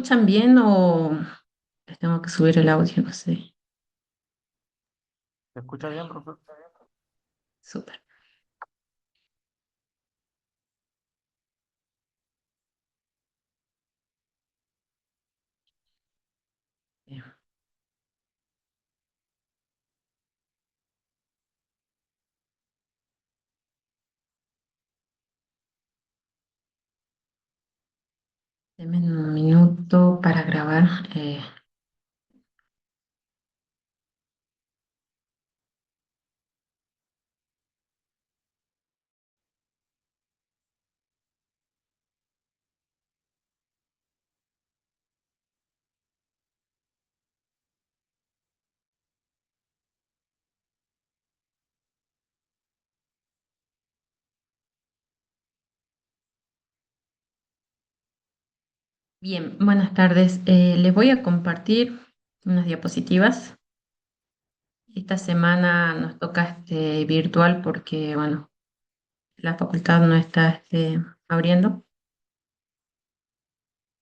escuchan bien o les tengo que subir el audio? No sé. ¿Se escucha bien, profesor? Súper. Bien. Denme un minuto para grabar. Bien, buenas tardes. Les voy a compartir unas diapositivas. Esta semana nos toca virtual porque, bueno, la facultad no está abriendo.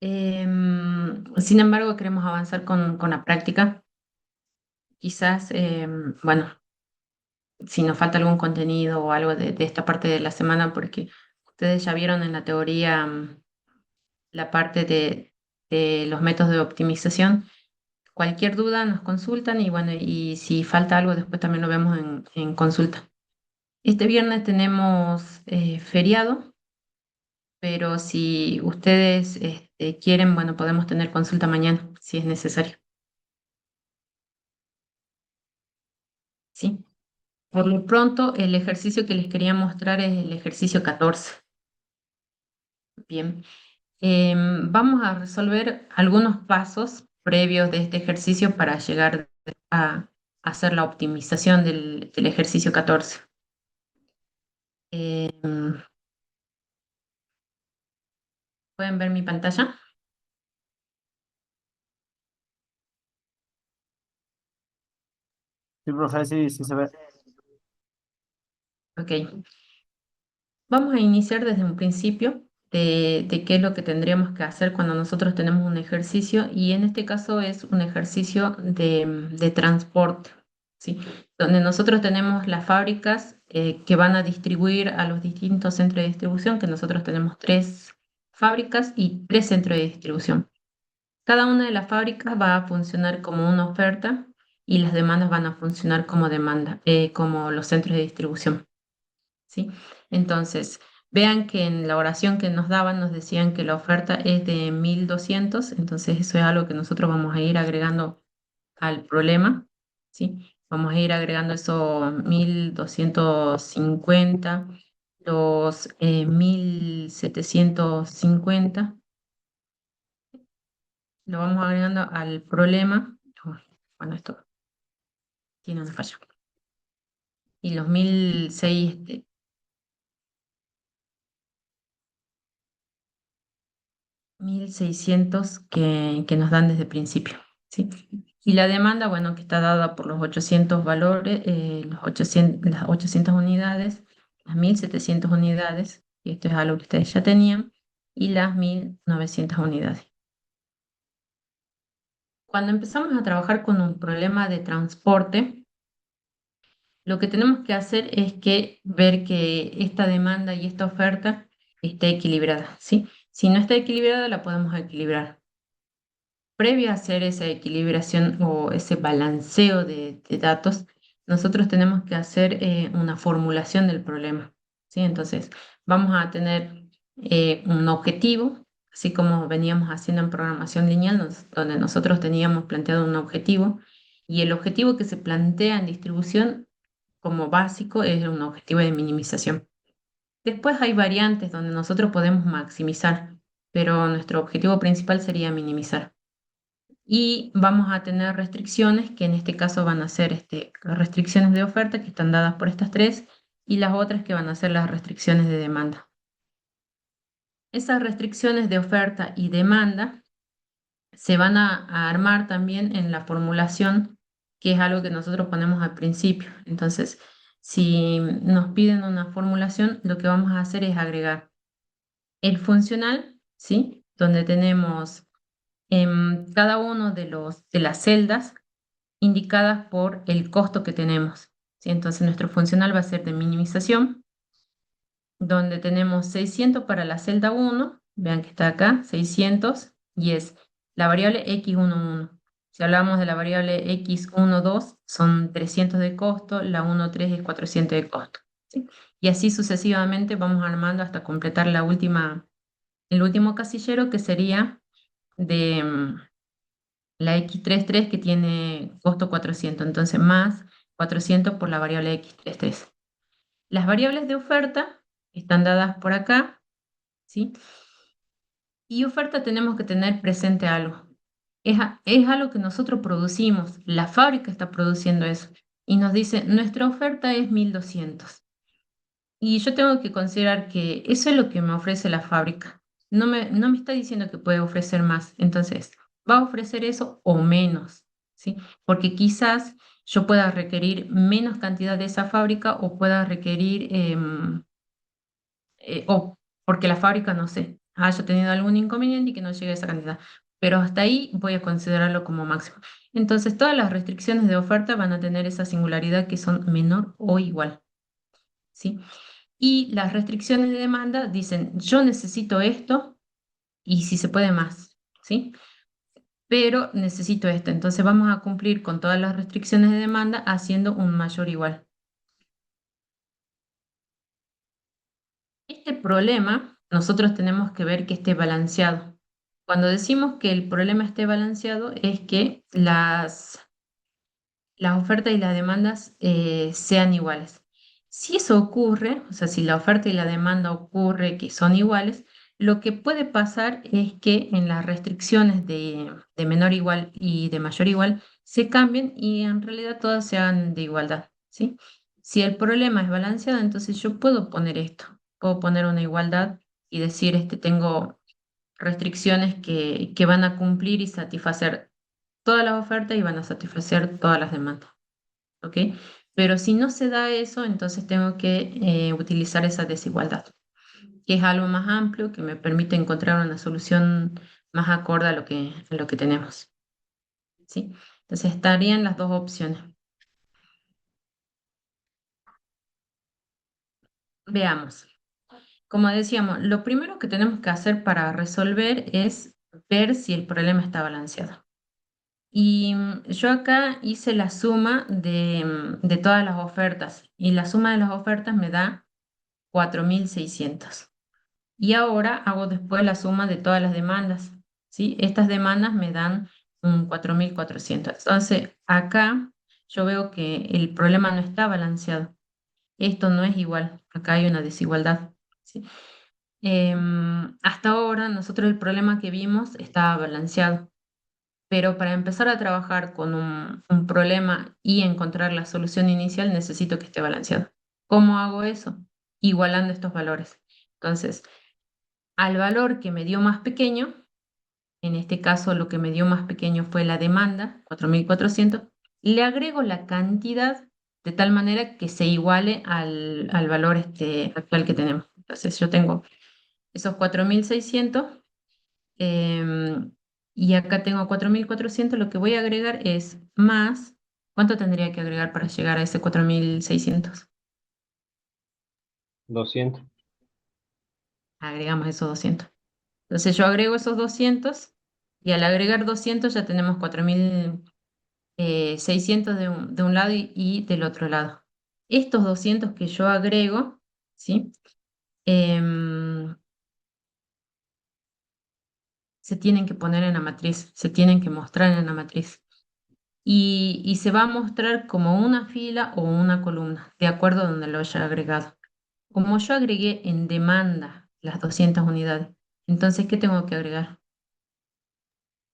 Sin embargo, queremos avanzar con la práctica. Quizás, bueno, si nos falta algún contenido o algo de esta parte de la semana, porque ustedes ya vieron en la teoría la parte de los métodos de optimización. Cualquier duda nos consultan y bueno, y si falta algo después también lo vemos en consulta. Este viernes tenemos feriado, pero si ustedes quieren, bueno, podemos tener consulta mañana si es necesario. ¿Sí? Por lo pronto, el ejercicio que les quería mostrar es el ejercicio 14. Bien. Vamos a resolver algunos pasos previos de este ejercicio para llegar a hacer la optimización del ejercicio 14. Em, ¿Pueden ver mi pantalla? Sí, profe, sí, sí se ve. Ok. Vamos a iniciar desde un principio de qué es lo que tendríamos que hacer cuando nosotros tenemos un ejercicio y en este caso es un ejercicio de transporte, ¿sí? Donde nosotros tenemos las fábricas que van a distribuir a los distintos centros de distribución, que nosotros tenemos tres fábricas y tres centros de distribución. Cada una de las fábricas va a funcionar como una oferta y las demandas van a funcionar como demanda, como los centros de distribución. ¿Sí? Entonces, vean que en la oración que nos daban nos decían que la oferta es de 1200, entonces eso es algo que nosotros vamos a ir agregando al problema, ¿sí? Vamos a ir agregando eso 1250, los 1750, lo vamos agregando al problema. Uy, bueno, esto tiene una falla. Y los 1600 que nos dan desde el principio, ¿sí? Y la demanda, bueno, que está dada por los 800 valores, las 800 unidades, las 1700 unidades, y esto es algo que ustedes ya tenían, y las 1900 unidades. Cuando empezamos a trabajar con un problema de transporte, lo que tenemos que hacer es ver que esta demanda y esta oferta esté equilibrada, ¿sí? Si no está equilibrada, la podemos equilibrar. Previo a hacer esa equilibración o ese balanceo de datos, nosotros tenemos que hacer una formulación del problema, ¿sí? Entonces, vamos a tener un objetivo, así como veníamos haciendo en programación lineal, donde nosotros teníamos planteado un objetivo, y el objetivo que se plantea en distribución como básico es un objetivo de minimización. Después hay variantes donde nosotros podemos maximizar, pero nuestro objetivo principal sería minimizar. Y vamos a tener restricciones, que en este caso van a ser restricciones de oferta, que están dadas por estas tres, y las otras que van a ser las restricciones de demanda. Esas restricciones de oferta y demanda se van a armar también en la formulación, que es algo que nosotros ponemos al principio. Entonces, si nos piden una formulación, lo que vamos a hacer es agregar el funcional, ¿sí? Donde tenemos en cada uno de las celdas indicadas por el costo que tenemos. ¿Sí? Entonces nuestro funcional va a ser de minimización, donde tenemos 600 para la celda 1, vean que está acá, 600, y es la variable x11. Si hablamos de la variable x12, son 300 de costo, la 13 es 400 de costo. ¿Sí? Y así sucesivamente vamos armando hasta completar el último casillero, que sería de la x33, que tiene costo 400, entonces más 400 por la variable x33. Las variables de oferta están dadas por acá, ¿sí? Y oferta tenemos que tener presente algo. Es algo que nosotros producimos, la fábrica está produciendo eso. Y nos dice, nuestra oferta es 1200. Y yo tengo que considerar que eso es lo que me ofrece la fábrica. No me está diciendo que puede ofrecer más. Entonces, va a ofrecer eso o menos, ¿sí? Porque quizás yo pueda requerir menos cantidad de esa fábrica o pueda requerir, o porque la fábrica, no sé, haya tenido algún inconveniente y que no llegue a esa cantidad. Pero hasta ahí voy a considerarlo como máximo. Entonces, todas las restricciones de oferta van a tener esa singularidad que son menor o igual, ¿sí? Y las restricciones de demanda dicen, yo necesito esto y si se puede más, ¿sí? Pero necesito esto. Entonces vamos a cumplir con todas las restricciones de demanda haciendo un mayor igual. Este problema nosotros tenemos que ver que esté balanceado. Cuando decimos que el problema esté balanceado es que las ofertas y las demandas sean iguales. Si eso ocurre, o sea, si la oferta y la demanda ocurre que son iguales, lo que puede pasar es que en las restricciones de menor igual y de mayor igual se cambien y en realidad todas sean de igualdad, ¿sí? Si el problema es balanceado, entonces yo puedo poner esto, puedo poner una igualdad y decir, tengo restricciones que van a cumplir y satisfacer todas las ofertas y van a satisfacer todas las demandas. ¿Ok? Pero si no se da eso, entonces tengo que utilizar esa desigualdad, que es algo más amplio que me permite encontrar una solución más acorde a lo que tenemos. ¿Sí? Entonces estarían las dos opciones. Veamos. Como decíamos, lo primero que tenemos que hacer para resolver es ver si el problema está balanceado. Y yo acá hice la suma de todas las ofertas y la suma de las ofertas me da 4600. Y ahora hago después la suma de todas las demandas, ¿sí? Estas demandas me dan un 4400. Entonces, acá yo veo que el problema no está balanceado. Esto no es igual. Acá hay una desigualdad, ¿sí? Hasta ahora nosotros el problema que vimos estaba balanceado, pero para empezar a trabajar con un problema y encontrar la solución inicial necesito que esté balanceado. ¿Cómo hago eso? Igualando estos valores. Entonces, al valor que me dio más pequeño, en este caso lo que me dio más pequeño fue la demanda, 4400, le agrego la cantidad de tal manera que se iguale al valor actual que tenemos. Entonces yo tengo esos 4600 em, y acá tengo 4400. Lo que voy a agregar es más. ¿Cuánto tendría que agregar para llegar a ese 4600? 200. Agregamos esos 200. Entonces yo agrego esos 200 y al agregar 200 ya tenemos 4600 de un lado y del otro lado. Estos 200 que yo agrego, ¿sí? Em, se tienen que poner en la matriz, se tienen que mostrar en la matriz. Y se va a mostrar como una fila o una columna, de acuerdo a donde lo haya agregado. Como yo agregué en demanda las 200 unidades, entonces, ¿qué tengo que agregar?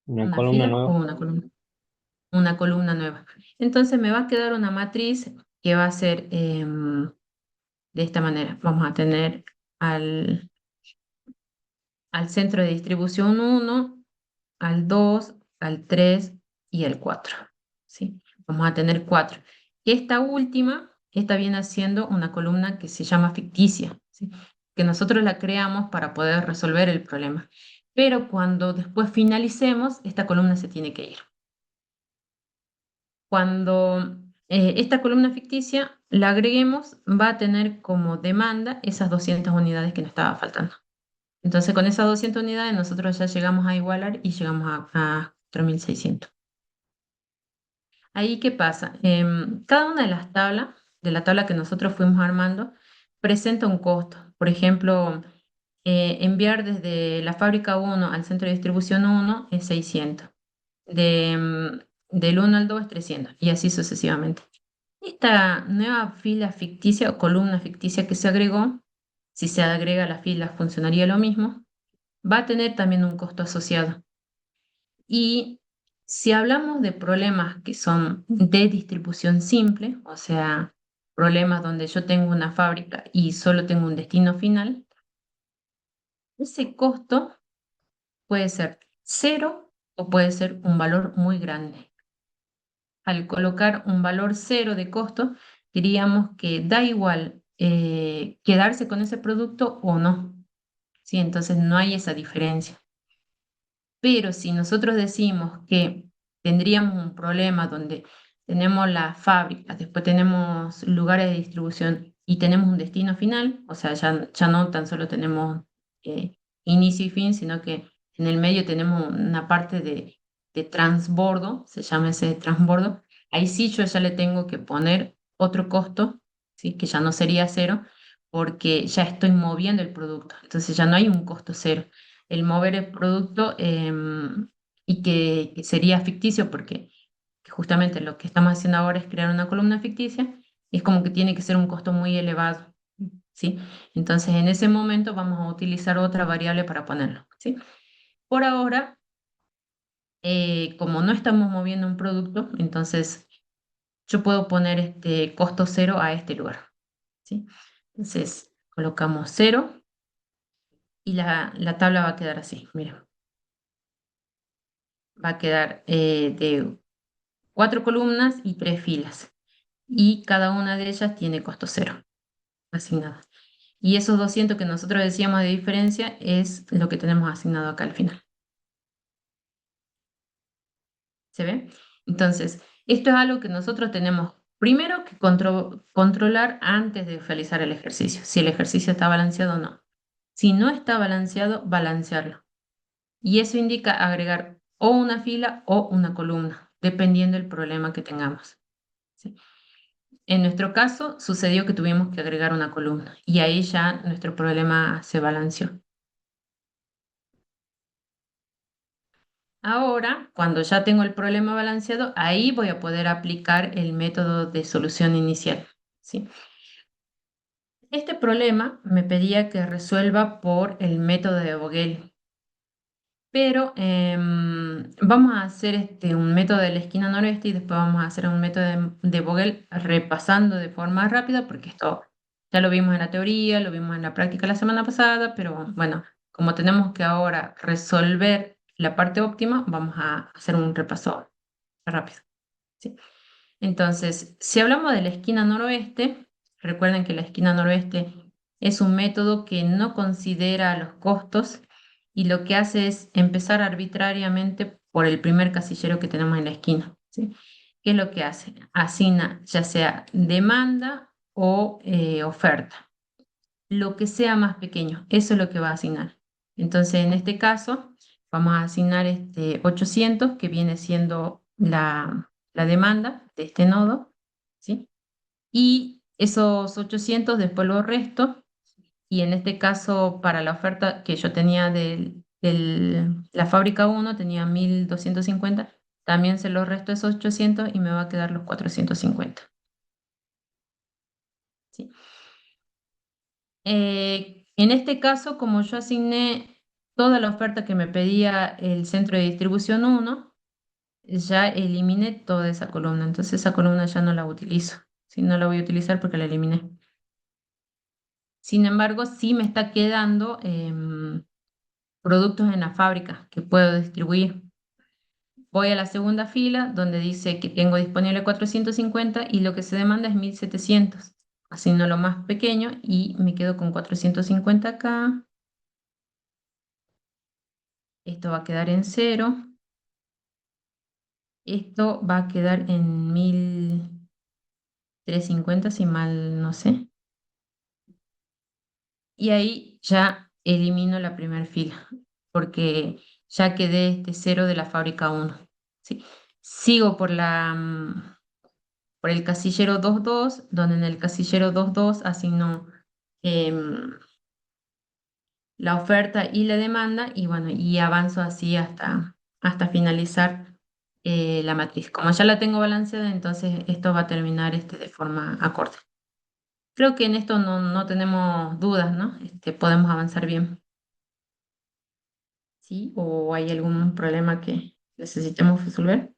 Una ¿Una columna fila o nueva. una columna? Una columna nueva. Entonces me va a quedar una matriz que va a ser de esta manera. Vamos a tener al, al centro de distribución 1, al 2, al 3 y al 4. ¿Sí? Vamos a tener 4. Esta última, esta viene siendo una columna que se llama ficticia, ¿sí? Que nosotros la creamos para poder resolver el problema. pero cuando después finalicemos, esta columna se tiene que ir. Cuando esta columna ficticia la agreguemos, va a tener como demanda esas 200 unidades que nos estaba faltando. Entonces, con esas 200 unidades, nosotros ya llegamos a igualar y llegamos a 4.600. Ahí, ¿qué pasa? Cada una de la tabla que nosotros fuimos armando, presenta un costo. Por ejemplo, enviar desde la fábrica 1 al centro de distribución 1 es 600. Del 1 al 2 es 300 y así sucesivamente. Esta nueva fila ficticia o columna ficticia que se agregó, si se agrega la fila funcionaría lo mismo, va a tener también un costo asociado. Y si hablamos de problemas que son de distribución simple, o sea, problemas donde yo tengo una fábrica y solo tengo un destino final, ese costo puede ser cero o puede ser un valor muy grande. Al colocar un valor cero de costo, diríamos que da igual quedarse con ese producto o no. ¿Sí? Entonces no hay esa diferencia. Pero si nosotros decimos que tendríamos un problema donde tenemos las fábricas, después tenemos lugares de distribución y tenemos un destino final, o sea, ya no tan solo tenemos inicio y fin, sino que en el medio tenemos una parte de transbordo, se llama ese transbordo, ahí sí yo ya le tengo que poner otro costo, ¿sí? Que ya no sería cero, porque ya estoy moviendo el producto, entonces ya no hay un costo cero el mover el producto y que sería ficticio porque que justamente lo que estamos haciendo ahora es crear una columna ficticia, es como que tiene que ser un costo muy elevado, ¿sí? Entonces en ese momento vamos a utilizar otra variable para ponerlo, ¿sí? Por ahora, como no estamos moviendo un producto, entonces yo puedo poner este costo cero a este lugar, ¿sí? Entonces colocamos cero y la tabla va a quedar así, mira. Va a quedar de 4 columnas y 3 filas. Y cada una de ellas tiene costo cero asignado. Y esos 200 que nosotros decíamos de diferencia es lo que tenemos asignado acá al final. ¿Se ve? Entonces, esto es algo que nosotros tenemos primero que controlar antes de realizar el ejercicio, si el ejercicio está balanceado o no. Si no está balanceado, balancearlo. Y eso indica agregar o una fila o una columna, dependiendo del problema que tengamos. ¿Sí? En nuestro caso, sucedió que tuvimos que agregar una columna y ahí ya nuestro problema se balanceó. Ahora, cuando ya tengo el problema balanceado, ahí voy a poder aplicar el método de solución inicial, ¿sí? Este problema me pedía que resuelva por el método de Vogel, pero vamos a hacer un método de la esquina noroeste y después vamos a hacer un método de Vogel repasando de forma rápida, porque esto ya lo vimos en la teoría, lo vimos en la práctica la semana pasada, pero bueno, como tenemos que ahora resolver la parte óptima, vamos a hacer un repaso rápido, ¿sí? Entonces, si hablamos de la esquina noroeste, recuerden que la esquina noroeste es un método que no considera los costos y lo que hace es empezar arbitrariamente por el primer casillero que tenemos en la esquina, ¿sí? ¿Qué es lo que hace? Asigna ya sea demanda o oferta, lo que sea más pequeño, eso es lo que va a asignar. Entonces, en este caso, vamos a asignar 800, que viene siendo la demanda de este nodo, ¿sí? Y esos 800 después los resto, y en este caso, para la oferta que yo tenía de la fábrica 1, tenía 1.250, también se los resto esos 800 y me va a quedar los 450, ¿sí? En este caso, como yo asigné toda la oferta que me pedía el centro de distribución 1, ya eliminé toda esa columna. Entonces esa columna ya no la utilizo. ¿Sí? No la voy a utilizar porque la eliminé. Sin embargo, sí me está quedando productos en la fábrica que puedo distribuir. Voy a la segunda fila donde dice que tengo disponible 450 y lo que se demanda es 1.700. Asigno lo más pequeño y me quedo con 450 acá. Esto va a quedar en 0. Esto va a quedar en 1350, si mal no sé. Y ahí ya elimino la primera fila, porque ya quedé este 0 de la fábrica 1. ¿Sí? Sigo por el casillero 22, donde en el casillero 22 asigno em, la oferta y la demanda, y bueno, y avanzo así hasta finalizar la matriz. Como ya la tengo balanceada, entonces esto va a terminar de forma acorde. Creo que en esto no tenemos dudas, ¿no? Podemos avanzar bien. ¿Sí? ¿O hay algún problema que necesitemos resolver?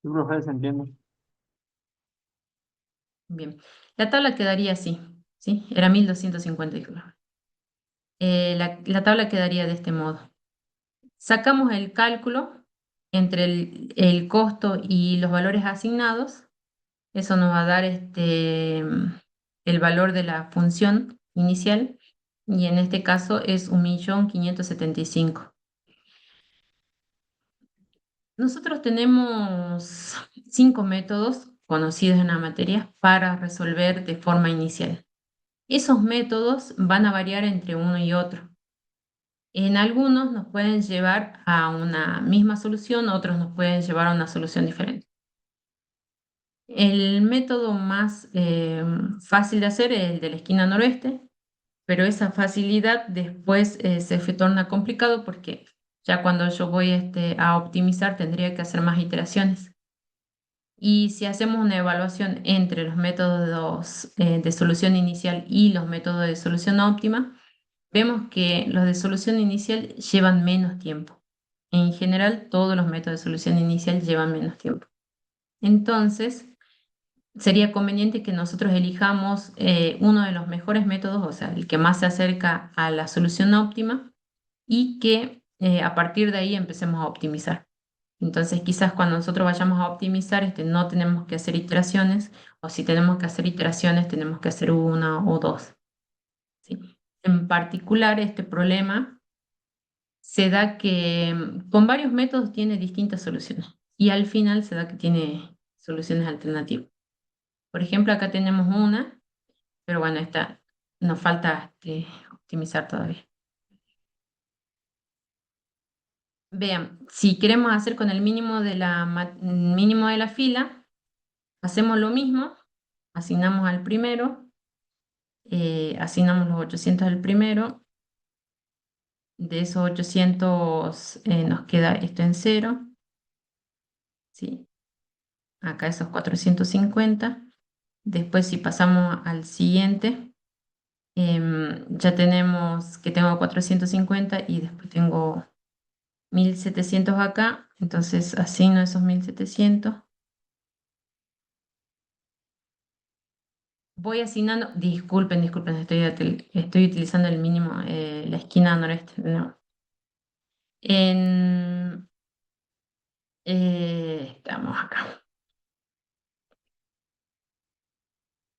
Sí, profe, se entiende. Bien. La tabla quedaría así, ¿sí? Era 1250, disculpa. La tabla quedaría de este modo. Sacamos el cálculo entre el costo y los valores asignados. Eso nos va a dar el valor de la función inicial, y en este caso es 1.575.000. Nosotros tenemos 5 métodos conocidos en la materia para resolver de forma inicial. Esos métodos van a variar entre uno y otro. En algunos nos pueden llevar a una misma solución, otros nos pueden llevar a una solución diferente. El método más fácil de hacer es el de la esquina noroeste, pero esa facilidad después se torna complicado porque ya cuando yo voy a optimizar tendría que hacer más iteraciones. Y si hacemos una evaluación entre los métodos de solución inicial y los métodos de solución óptima, vemos que los de solución inicial llevan menos tiempo. En general, todos los métodos de solución inicial llevan menos tiempo. Entonces, sería conveniente que nosotros elijamos uno de los mejores métodos, o sea, el que más se acerca a la solución óptima, y que a partir de ahí empecemos a optimizar. Entonces, quizás cuando nosotros vayamos a optimizar, no tenemos que hacer iteraciones, o si tenemos que hacer iteraciones, tenemos que hacer una o dos. ¿Sí? En particular, este problema se da que con varios métodos tiene distintas soluciones, y al final se da que tiene soluciones alternativas. Por ejemplo, acá tenemos una, pero bueno, esta nos falta optimizar todavía. Vean, si queremos hacer con el mínimo de la fila, hacemos lo mismo, asignamos al primero, asignamos los 800 al primero, de esos 800 nos queda esto en cero, ¿sí? Acá esos 450. Después si pasamos al siguiente, ya tenemos que tengo 450 y después tengo 1.700 acá, entonces asigno esos 1.700. Voy asignando, disculpen, estoy utilizando el mínimo, la esquina noreste. No. En, estamos acá.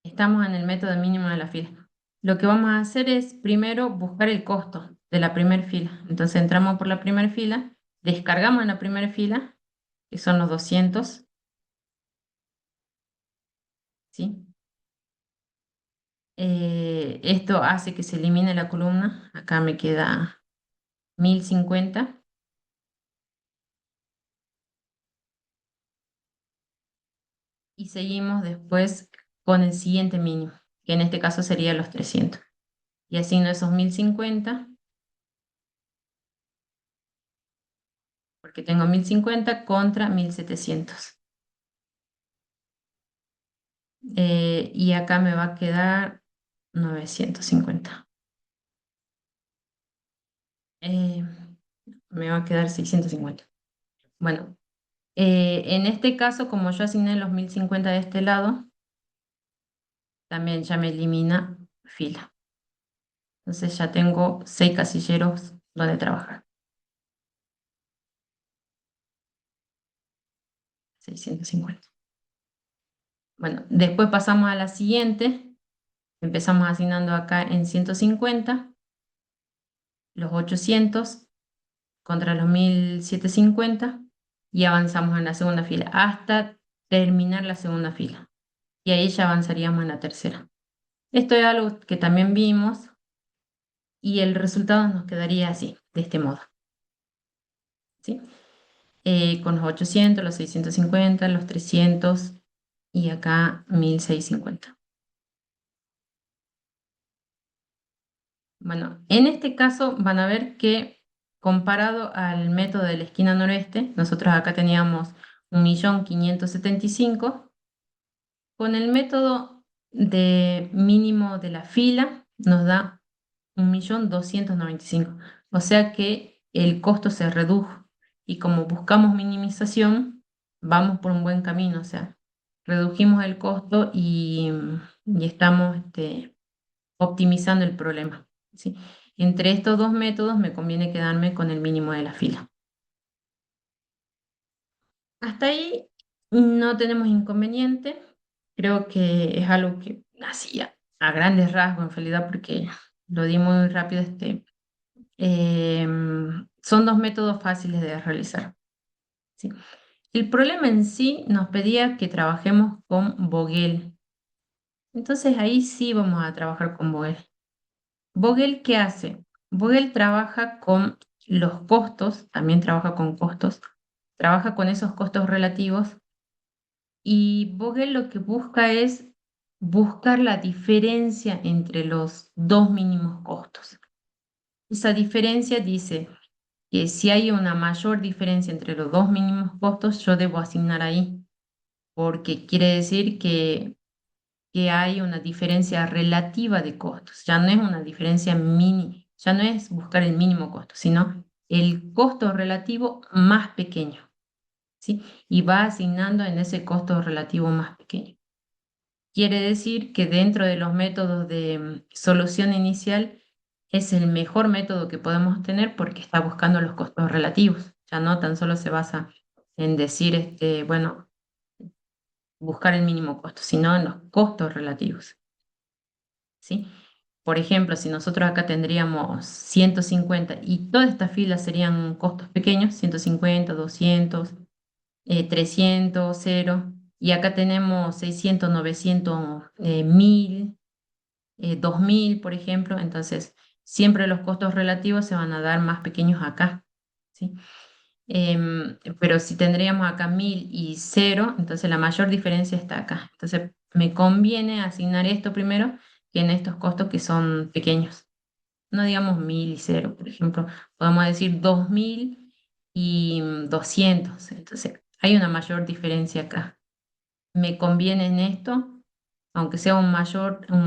Estamos en el método mínimo de la fila. Lo que vamos a hacer es primero buscar el costo de la primera fila. Entonces entramos por la primera fila, descargamos en la primera fila, que son los 200, ¿sí? Esto hace que se elimine la columna. Acá me queda 1.050. Y seguimos después con el siguiente mínimo, que en este caso sería los 300. Y asigno esos 1.050, porque tengo 1.050 contra 1.700. Y acá me va a quedar 950. Eh, Me va a quedar 650. Bueno, en este caso, como yo asigné los 1.050 de este lado, también ya me elimina fila. Entonces ya tengo 6 casilleros donde trabajar. 650. Bueno, después pasamos a la siguiente. Empezamos asignando acá en 150. los 800 contra los 1750 y avanzamos en la segunda fila hasta terminar la segunda fila. Y ahí ya avanzaríamos en la tercera. Esto es algo que también vimos y el resultado nos quedaría así, de este modo. ¿Sí? Con los 800, los 650, los 300 y acá 1650. Bueno, en este caso van a ver que comparado al método de la esquina noreste, nosotros acá teníamos 1.575.000. Con el método de mínimo de la fila nos da 1.295.000. O sea que el costo se redujo. Y como buscamos minimización, vamos por un buen camino. O sea, redujimos el costo y estamos optimizando el problema. ¿Sí? Entre estos dos métodos me conviene quedarme con el mínimo de la fila. Hasta ahí no tenemos inconveniente. Creo que es algo que hacía a grandes rasgos, en realidad, porque lo di muy rápido. Son dos métodos fáciles de realizar. ¿Sí? El problema en sí nos pedía que trabajemos con Vogel. Entonces ahí sí vamos a trabajar con Vogel. ¿Vogel qué hace? Vogel trabaja con los costos, también trabaja con costos, trabaja con esos costos relativos y Vogel lo que busca es buscar la diferencia entre los dos mínimos costos. Esa diferencia dice que si hay una mayor diferencia entre los dos mínimos costos, yo debo asignar ahí, porque quiere decir que hay una diferencia relativa de costos. Ya no es una diferencia mini, ya no es buscar el mínimo costo, sino el costo relativo más pequeño, ¿sí? Y va asignando en ese costo relativo más pequeño. Quiere decir que dentro de los métodos de solución inicial es el mejor método que podemos tener porque está buscando los costos relativos. Ya no tan solo se basa en decir, bueno, buscar el mínimo costo, sino en los costos relativos. ¿Sí? Por ejemplo, si nosotros acá tendríamos 150 y todas estas filas serían costos pequeños, 150, 200, 300, 0, y acá tenemos 600, 900, 1000, 2000, por ejemplo, entonces siempre los costos relativos se van a dar más pequeños acá, ¿sí? Pero si tendríamos acá 1000 y 0, entonces la mayor diferencia está acá. Entonces me conviene asignar esto primero que en estos costos que son pequeños. No digamos 1000 y 0, por ejemplo, podemos decir 2000 y 200. Entonces hay una mayor diferencia acá. Me conviene en esto, aunque sea un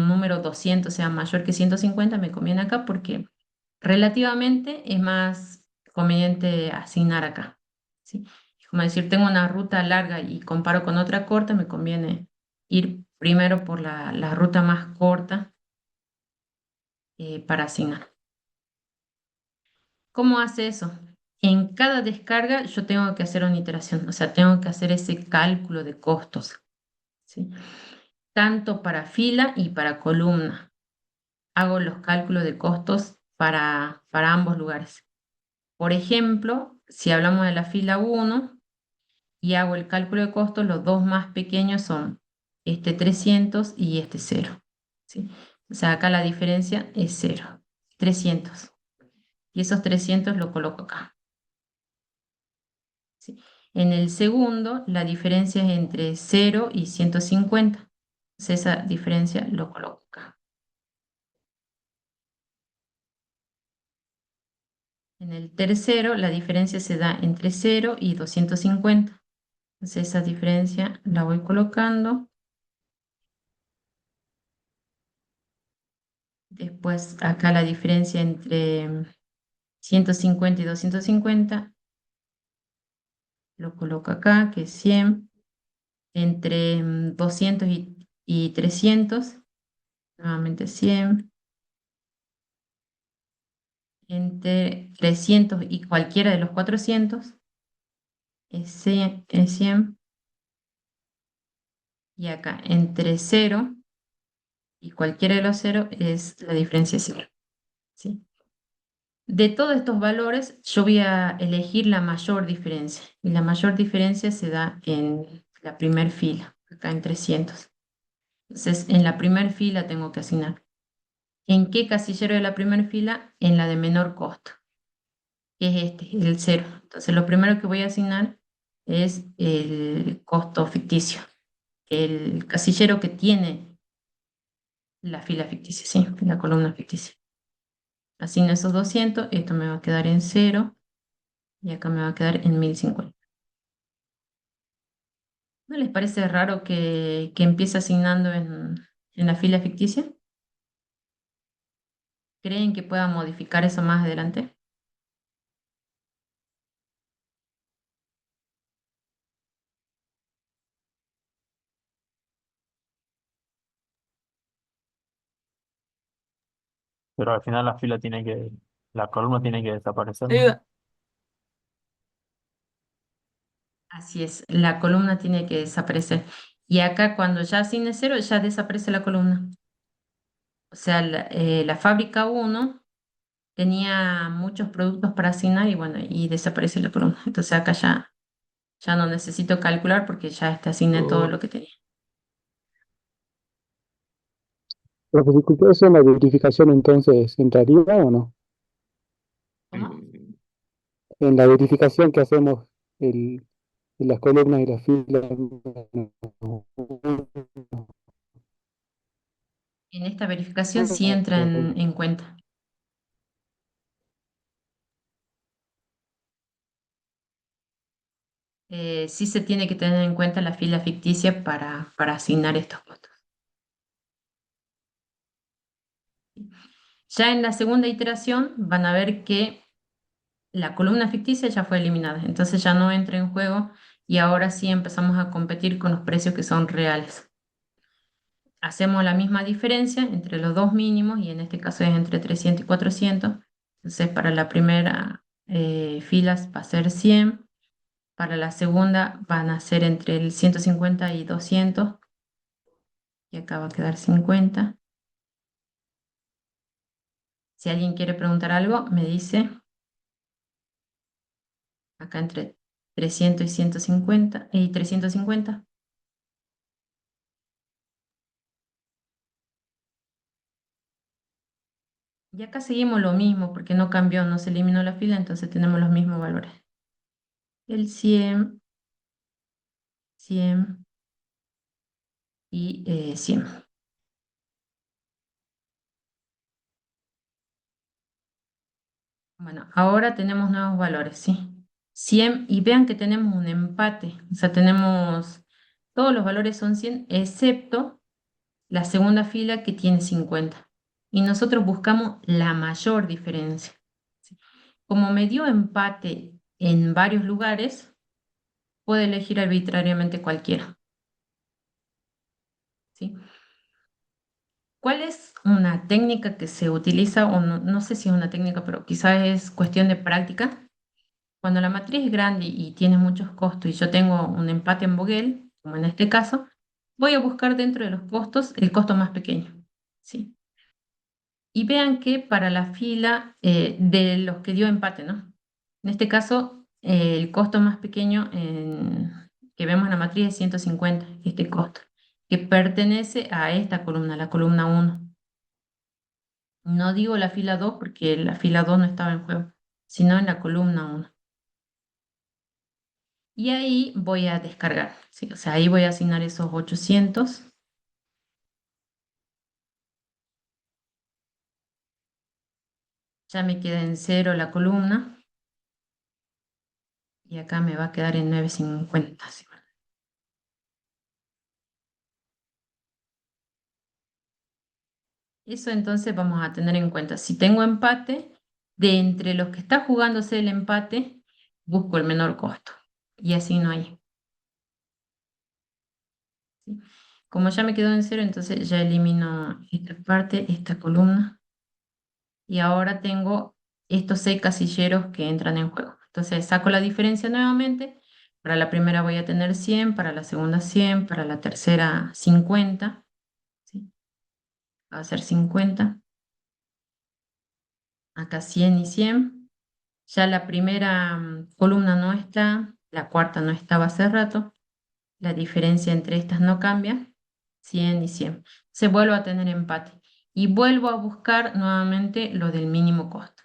número 200 sea mayor que 150, me conviene acá porque relativamente es más conveniente asignar acá, ¿sí? Es como decir, tengo una ruta larga y comparo con otra corta, me conviene ir primero por la ruta más corta para asignar. ¿Cómo hace eso? En cada descarga yo tengo que hacer una iteración, o sea, tengo que hacer ese cálculo de costos, ¿sí? Tanto para fila y para columna. Hago los cálculos de costos para ambos lugares. Por ejemplo, si hablamos de la fila 1 y hago el cálculo de costos, los dos más pequeños son este 300 y este 0. ¿Sí? O sea, acá la diferencia es 0, 300. Y esos 300 lo coloco acá. ¿Sí? En el segundo, la diferencia es entre 0 y 150. Entonces esa diferencia lo coloco acá. En el tercero, la diferencia se da entre 0 y 250. Entonces esa diferencia la voy colocando. Después acá la diferencia entre 150 y 250 lo coloco acá, que es 100. Entre 200 y 300, nuevamente 100. Entre 300 y cualquiera de los 400 es 100. Y acá entre 0 y cualquiera de los 0 es la diferencia 0. ¿Sí? De todos estos valores, yo voy a elegir la mayor diferencia. Y la mayor diferencia se da en la primera fila, acá en 300. Entonces, en la primera fila tengo que asignar. ¿En qué casillero de la primera fila? En la de menor costo, que es este, el cero. Entonces, lo primero que voy a asignar es el costo ficticio, el casillero que tiene la fila ficticia, ¿sí? La columna ficticia. Asigno esos 200, esto me va a quedar en cero y acá me va a quedar en 1050. ¿No les parece raro que empiece asignando en la fila ficticia? ¿Creen que pueda modificar eso más adelante? Pero al final la columna tiene que desaparecer, ¿no? Ayuda. Así es, la columna tiene que desaparecer. Y acá cuando ya asigne cero, ya desaparece la columna. O sea, la fábrica uno tenía muchos productos para asignar y bueno, y desaparece la columna. Entonces acá ya no necesito calcular porque ya está asigné todo Oh. lo que tenía. ¿Las dificultades en la verificación entonces entraría o no? ¿Cómo? En la verificación que hacemos el, en las columnas y las filas. En esta verificación sí entra en cuenta. Sí se tiene que tener en cuenta la fila ficticia para asignar estos costos. Ya en la segunda iteración van a ver que la columna ficticia ya fue eliminada, entonces ya no entra en juego y ahora sí empezamos a competir con los precios que son reales. Hacemos la misma diferencia entre los dos mínimos y en este caso es entre 300 y 400. Entonces para la primera fila va a ser 100, para la segunda van a ser entre el 150 y 200 y acá va a quedar 50. Si alguien quiere preguntar algo, me dice acá entre 300 y 150 y 350. Y acá seguimos lo mismo porque no cambió, no se eliminó la fila, entonces tenemos los mismos valores. El 100, 100 y 100. Bueno, ahora tenemos nuevos valores, ¿sí? 100 y vean que tenemos un empate, o sea, tenemos, todos los valores son 100 excepto la segunda fila que tiene 50. Y nosotros buscamos la mayor diferencia. ¿Sí? Como me dio empate en varios lugares, puedo elegir arbitrariamente cualquiera, ¿sí? ¿Cuál es una técnica que se utiliza, o no, no sé si es una técnica, pero quizás es cuestión de práctica? Cuando la matriz es grande y tiene muchos costos y yo tengo un empate en Vogel, como en este caso, voy a buscar dentro de los costos el costo más pequeño, ¿sí? Y vean que para la fila de los que dio empate, ¿no? En este caso, el costo más pequeño que vemos en la matriz es 150, este costo, que pertenece a esta columna, la columna uno. No digo la fila 2 porque la fila 2 no estaba en juego, sino en la columna uno. Y ahí voy a descargar, ¿sí? O sea, ahí voy a asignar esos 800. Ya me queda en cero la columna y acá me va a quedar en 950. ¿Sí? Eso entonces vamos a tener en cuenta. Si tengo empate, de entre los que está jugándose el empate, busco el menor costo. Y así no hay. ¿Sí? Como ya me quedó en cero, entonces ya elimino esta parte, esta columna. Y ahora tengo estos 6 casilleros que entran en juego. Entonces saco la diferencia nuevamente. Para la primera voy a tener 100, para la segunda 100, para la tercera 50. ¿Sí? Va a ser 50. acá 100 y 100. Ya la primera columna no está, la cuarta no estaba hace rato. La diferencia entre estas no cambia, 100 y 100. Se vuelve a tener empate. Y vuelvo a buscar nuevamente lo del mínimo costo.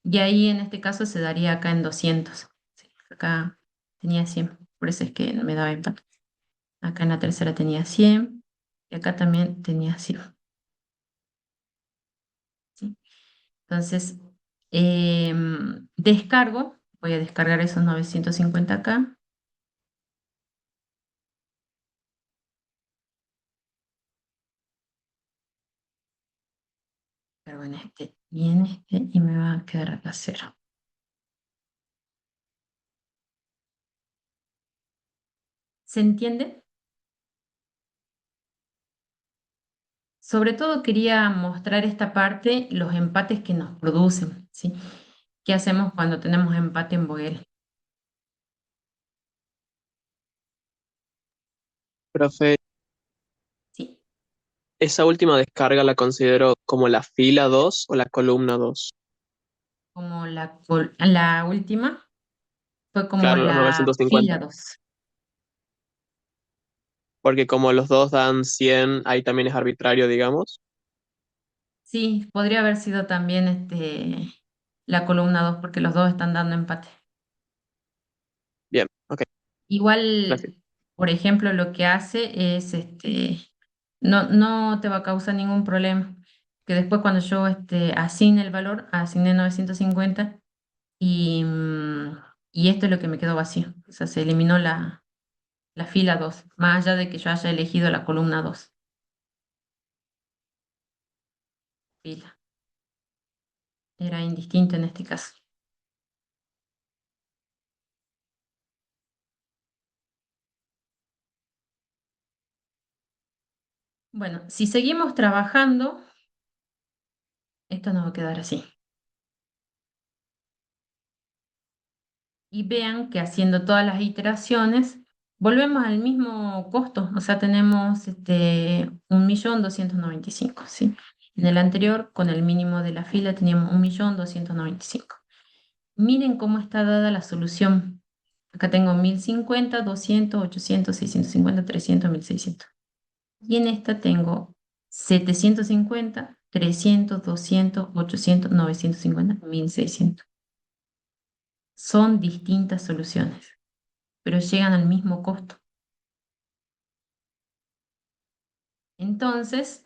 Y ahí en este caso se daría acá en 200. Sí, acá tenía 100, por eso es que me daba empate. Acá en la tercera tenía 100 y acá también tenía 100. ¿Sí? Entonces, descargo, voy a descargar esos 950 acá. Cargo en este y en este y me va a quedar acá 0. ¿Se entiende? Sobre todo quería mostrar esta parte, los empates que nos producen, ¿sí? ¿Qué hacemos cuando tenemos empate en Boel? Profe, ¿Sí? esa última descarga la considero como la fila 2 o la columna 2. Como la última fue como Claro, los la fila 950. 2. Porque como los dos dan 100, ahí también es arbitrario, digamos. Sí, podría haber sido también la columna 2 porque los dos están dando empate. Bien, ok, gracias. Igual, por ejemplo, lo que hace es, no te va a causar ningún problema, que después cuando yo asigne el valor, asigné 950 y, y esto es lo que me quedó vacío. O sea, se eliminó la fila 2 más allá de que yo haya elegido la columna 2. Fila. Era indistinto en este caso. Bueno, si seguimos trabajando, esto nos va a quedar así. Y vean que haciendo todas las iteraciones, volvemos al mismo costo, o sea, tenemos 1.295.000, ¿sí? En el anterior, con el mínimo de la fila, teníamos 1.295.000. Miren cómo está dada la solución. Acá tengo 1.050, 200, 800, 650, 300, 1.600. Y en esta tengo 750, 300, 200, 800, 950, 1.600. Son distintas soluciones, pero llegan al mismo costo. Entonces,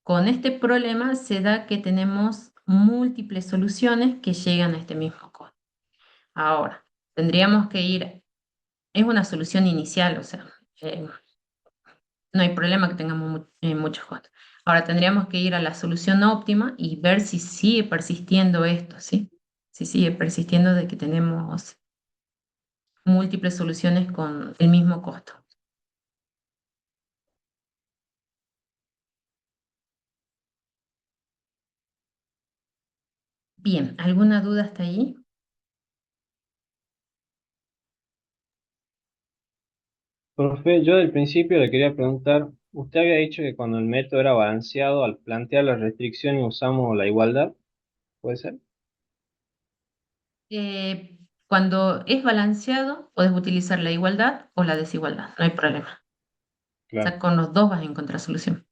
con este problema se da que tenemos múltiples soluciones que llegan a este mismo costo. Ahora, tendríamos que ir, es una solución inicial, o sea, no hay problema que tengamos muchos costos. Ahora, tendríamos que ir a la solución óptima y ver si sigue persistiendo esto, ¿sí? Si sigue persistiendo de que tenemos múltiples soluciones con el mismo costo. Bien, ¿alguna duda hasta ahí? Profe, yo del principio le quería preguntar, usted había dicho que cuando el método era balanceado, al plantear la restricción usamos la igualdad, ¿puede ser? Cuando es balanceado, puedes utilizar la igualdad o la desigualdad, no hay problema. O Claro. sea, con los dos vas a encontrar solución.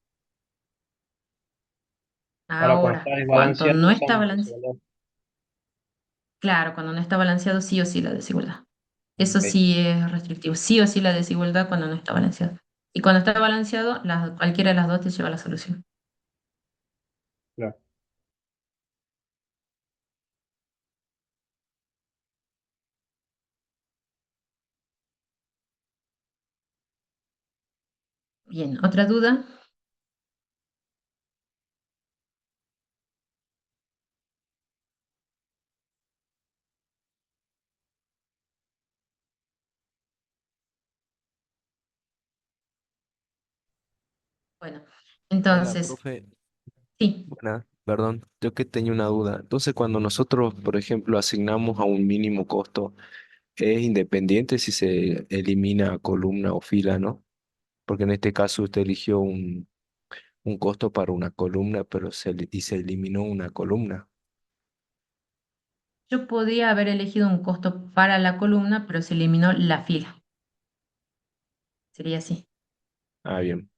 Ahora cuando Ahora, está cuando desbalanceado no está usamos la balanceado, desigualdad. claro, cuando no está balanceado, sí o sí la desigualdad. Eso Ok, sí es restrictivo, sí o sí la desigualdad cuando no está balanceado. Y cuando está balanceado, cualquiera de las dos te lleva a la solución. claro. Bien, ¿otra duda? Bueno, Hola, entonces, profe. sí. Buena, perdón, yo que tenía una duda. Entonces, cuando nosotros, por ejemplo, asignamos a un mínimo costo, es independiente si se elimina columna o fila, ¿no? Porque en este caso usted eligió un costo para una columna, pero y se eliminó una columna. Yo podría haber elegido un costo para la columna, pero se eliminó la fila. Sería así. Ah, bien,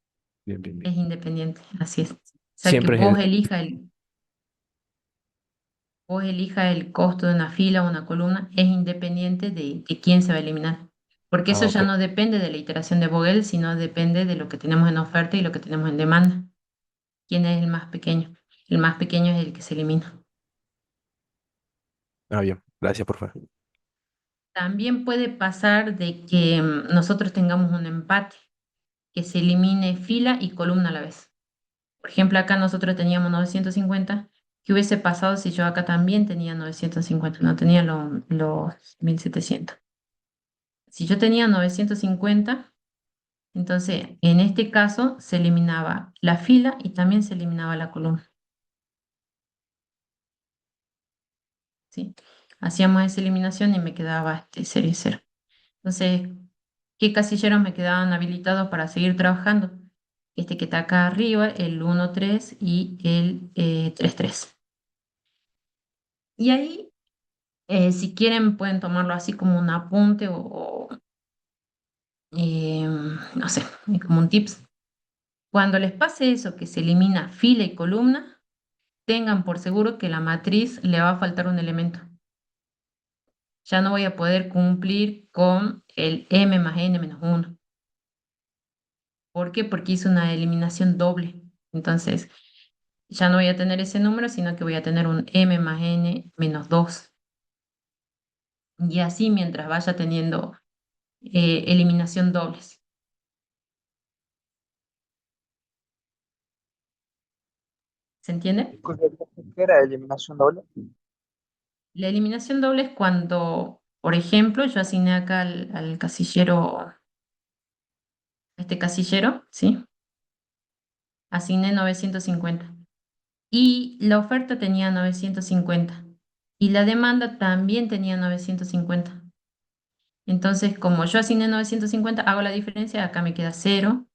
bien, bien, Es bien. independiente, así es. O sea que Siempre es el... vos elija el costo de una fila o una columna, es independiente de quién se va a eliminar. Porque Ah, eso ya ok. no depende de la iteración de Vogel, sino depende de lo que tenemos en oferta y lo que tenemos en demanda. ¿Quién es el más pequeño? El más pequeño es el que se elimina. Ah, bien. Gracias, por favor. También puede pasar de que nosotros tengamos un empate, que se elimine fila y columna a la vez. Por ejemplo, acá nosotros teníamos 950. ¿Qué hubiese pasado si yo acá también tenía 950? No tenía los 1700. Si yo tenía 950, entonces en este caso se eliminaba la fila y también se eliminaba la columna, ¿sí? Hacíamos esa eliminación y me quedaba este 0 y 0. Entonces, ¿qué casilleros me quedaban habilitados para seguir trabajando? Este que está acá arriba, el 1 3 y el 3 3. Y ahí, si quieren, pueden tomarlo así como un apunte no sé, como un tips. Cuando les pase eso, que se elimina fila y columna, tengan por seguro que la matriz le va a faltar un elemento. Ya no voy a poder cumplir con el m más n menos 1. ¿Por qué? Porque hice una eliminación doble. Entonces, ya no voy a tener ese número, sino que voy a tener un m más n menos 2. Y así mientras vaya teniendo eliminación dobles. ¿Se entiende? Disculpe, ¿qué era eliminación doble? La eliminación doble es cuando, por ejemplo, yo asigné acá al casillero, este casillero, ¿sí? Asigné 950. Y la oferta tenía 950. Y la demanda también tenía 950. Entonces, como yo asigné 950, hago la diferencia, acá me queda 0.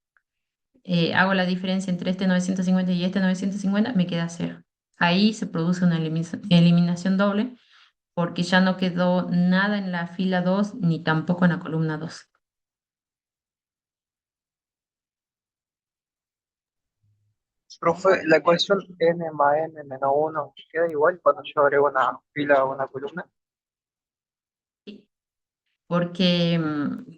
Hago la diferencia entre este 950 y este 950, me queda 0. Ahí se produce una eliminación doble porque ya no quedó nada en la fila 2 ni tampoco en la columna 2. Profe, la ecuación n más n menos 1 queda igual cuando yo agrego una fila o una columna. ¿Sí? Porque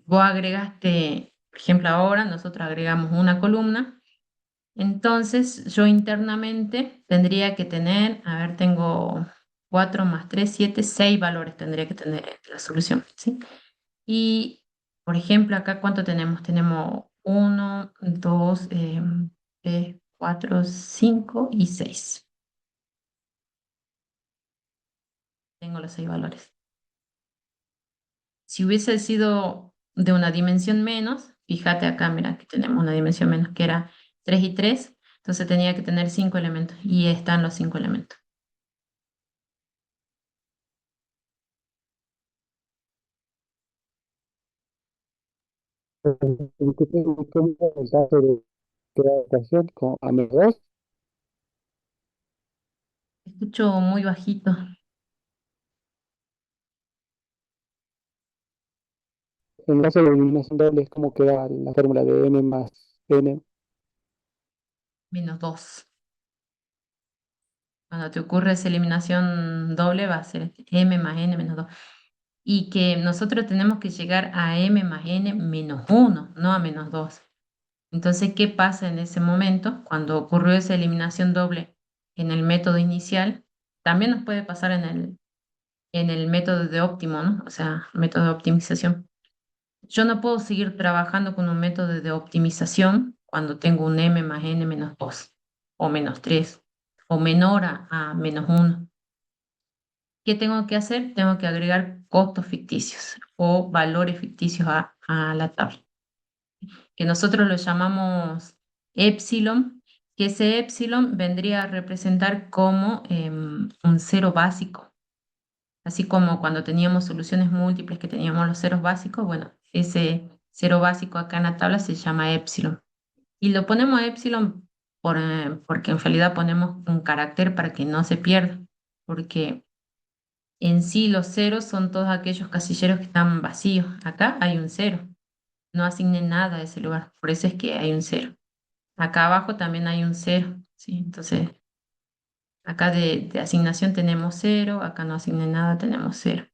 vos agregaste, por ejemplo, ahora nosotros agregamos una columna. Entonces, yo internamente tendría que tener, a ver, tengo 4 más 3 7 6 valores tendría que tener la solución, ¿sí? Y, por ejemplo, acá, ¿cuánto tenemos? Tenemos 1 2 3, 4 5 y 6. Tengo los 6 valores. Si hubiese sido de una dimensión menos, fíjate acá, mira, que tenemos una dimensión menos, que era 3 y 3, entonces tenía que tener 5 elementos, y están los 5 elementos. Disculpe, el caso de la ecuación con a menos 2, Escucho muy bajito. en caso de eliminación doble es como queda la fórmula de m más n. Menos 2. Cuando te ocurre esa eliminación doble va a ser m más n menos 2. Y que nosotros tenemos que llegar a m más n menos 1, no a menos 2. Entonces, ¿qué pasa en ese momento? Cuando ocurrió esa eliminación doble en el método inicial, también nos puede pasar en el método de óptimo, ¿no? O sea, método de optimización. Yo no puedo seguir trabajando con un método de optimización cuando tengo un m más n menos 2 o menos 3 o menor a menos 1. ¿Qué tengo que hacer? Tengo que agregar costos ficticios o valores ficticios a la tabla, que nosotros lo llamamos epsilon, que ese epsilon vendría a representar como un cero básico. Así como cuando teníamos soluciones múltiples que teníamos los ceros básicos, bueno, ese cero básico acá en la tabla se llama epsilon. Y lo ponemos epsilon porque en realidad ponemos un carácter para que no se pierda, porque En sí, los ceros son todos aquellos casilleros que están vacíos. Acá hay un cero. No asigné nada a ese lugar. Por eso es que hay un cero. Acá abajo también hay un cero. ¿Sí? Entonces, acá de asignación tenemos cero. Acá no asigné nada, tenemos cero.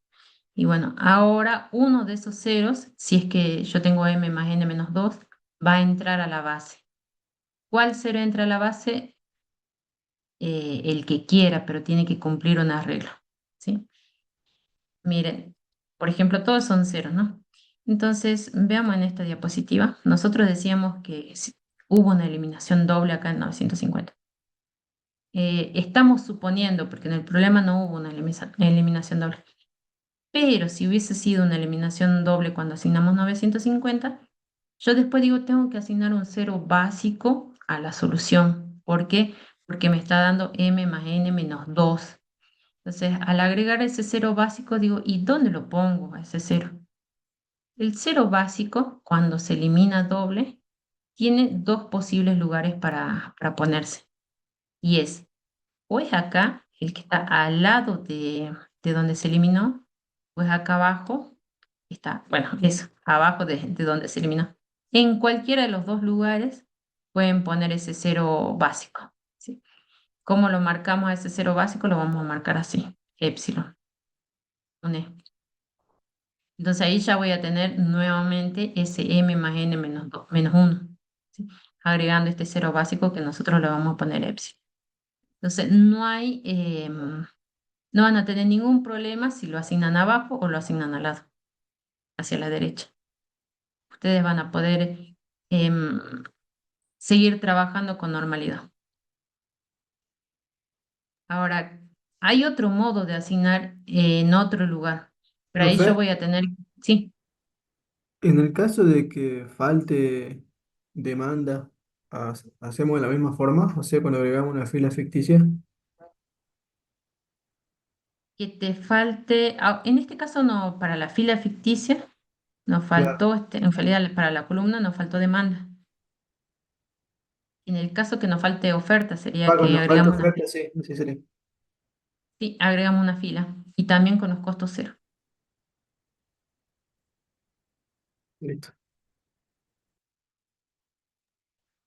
Y bueno, ahora uno de esos ceros, si es que yo tengo m más n menos 2, va a entrar a la base. ¿Cuál cero entra a la base? El que quiera, pero tiene que cumplir una regla. ¿Sí? Miren, por ejemplo, todos son ceros, ¿no? Entonces, veamos en esta diapositiva. Nosotros decíamos que hubo una eliminación doble acá en 950. Estamos suponiendo, porque en el problema no hubo una eliminación doble, pero si hubiese sido una eliminación doble cuando asignamos 950, yo después digo, tengo que asignar un cero básico a la solución. ¿Por qué? Porque me está dando m más n menos 2. Entonces, al agregar ese cero básico, digo, ¿y dónde lo pongo a ese cero? El cero básico, cuando se elimina doble, tiene dos posibles lugares para ponerse. Y es, o es acá, el que está al lado de donde se eliminó, o es acá abajo, está, bueno, eso, abajo de donde se eliminó. En cualquiera de los dos lugares pueden poner ese cero básico. ¿Sí? ¿Cómo lo marcamos a ese cero básico? Lo vamos a marcar así, epsilon. Un E. Entonces ahí ya voy a tener nuevamente ese m más n menos 2, menos 1, ¿sí? Agregando este cero básico que nosotros le vamos a poner epsilon. Entonces no van a tener ningún problema si lo asignan abajo o lo asignan al lado, hacia la derecha. Ustedes van a poder em, seguir trabajando con normalidad. Ahora, hay otro modo de asignar en otro lugar, pero ahí yo Profe, voy a tener, sí. en el caso de que falte demanda, ¿hacemos de la misma forma? O sea, cuando agregamos una fila ficticia. Que te falte, en este caso no, para la fila ficticia, nos Claro. faltó, en realidad para la columna nos faltó demanda. En el caso que nos falte oferta, sería que Cuando falta agregamos una, oferta, sí, sí sería. sí, agregamos una fila y también con los costos cero. Listo.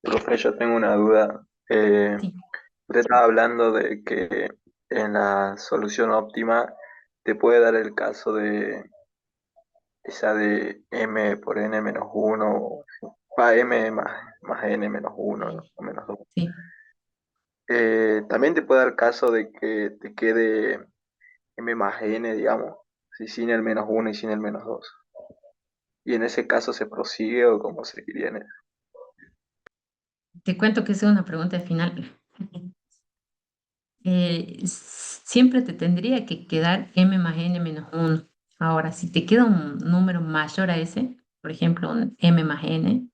Profe, yo tengo una duda. Sí, Usted estaba hablando de que en la solución óptima te puede dar el caso de esa de m por n menos 1, va m más n menos 1 sí, o menos 2. sí. También te puede dar caso de que te quede m más n, digamos, si sin el menos 1 y sin el menos 2. Y en ese caso se prosigue o cómo se diría en eso. Te cuento que esa es una pregunta de final. Siempre te tendría que quedar m más n menos 1. Ahora, si te queda un número mayor a ese, por ejemplo, un m más n,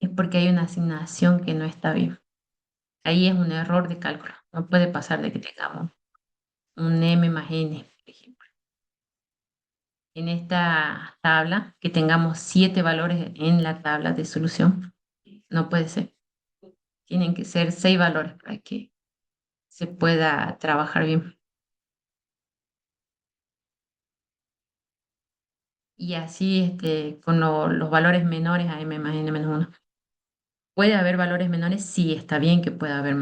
es porque hay una asignación que no está bien. Ahí es un error de cálculo. No puede pasar de que tengamos un m más n, por ejemplo. En esta tabla, que tengamos 7 valores en la tabla de solución, no puede ser. Tienen que ser 6 valores para que se pueda trabajar bien. Y así con los valores menores a m más n menos 1. ¿Puede haber valores menores? Sí, está bien que pueda haber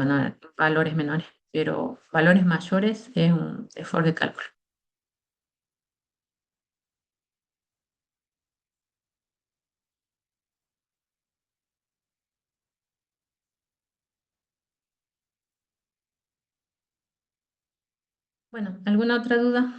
valores menores, pero valores mayores es un error de cálculo. Bueno, ¿alguna otra duda?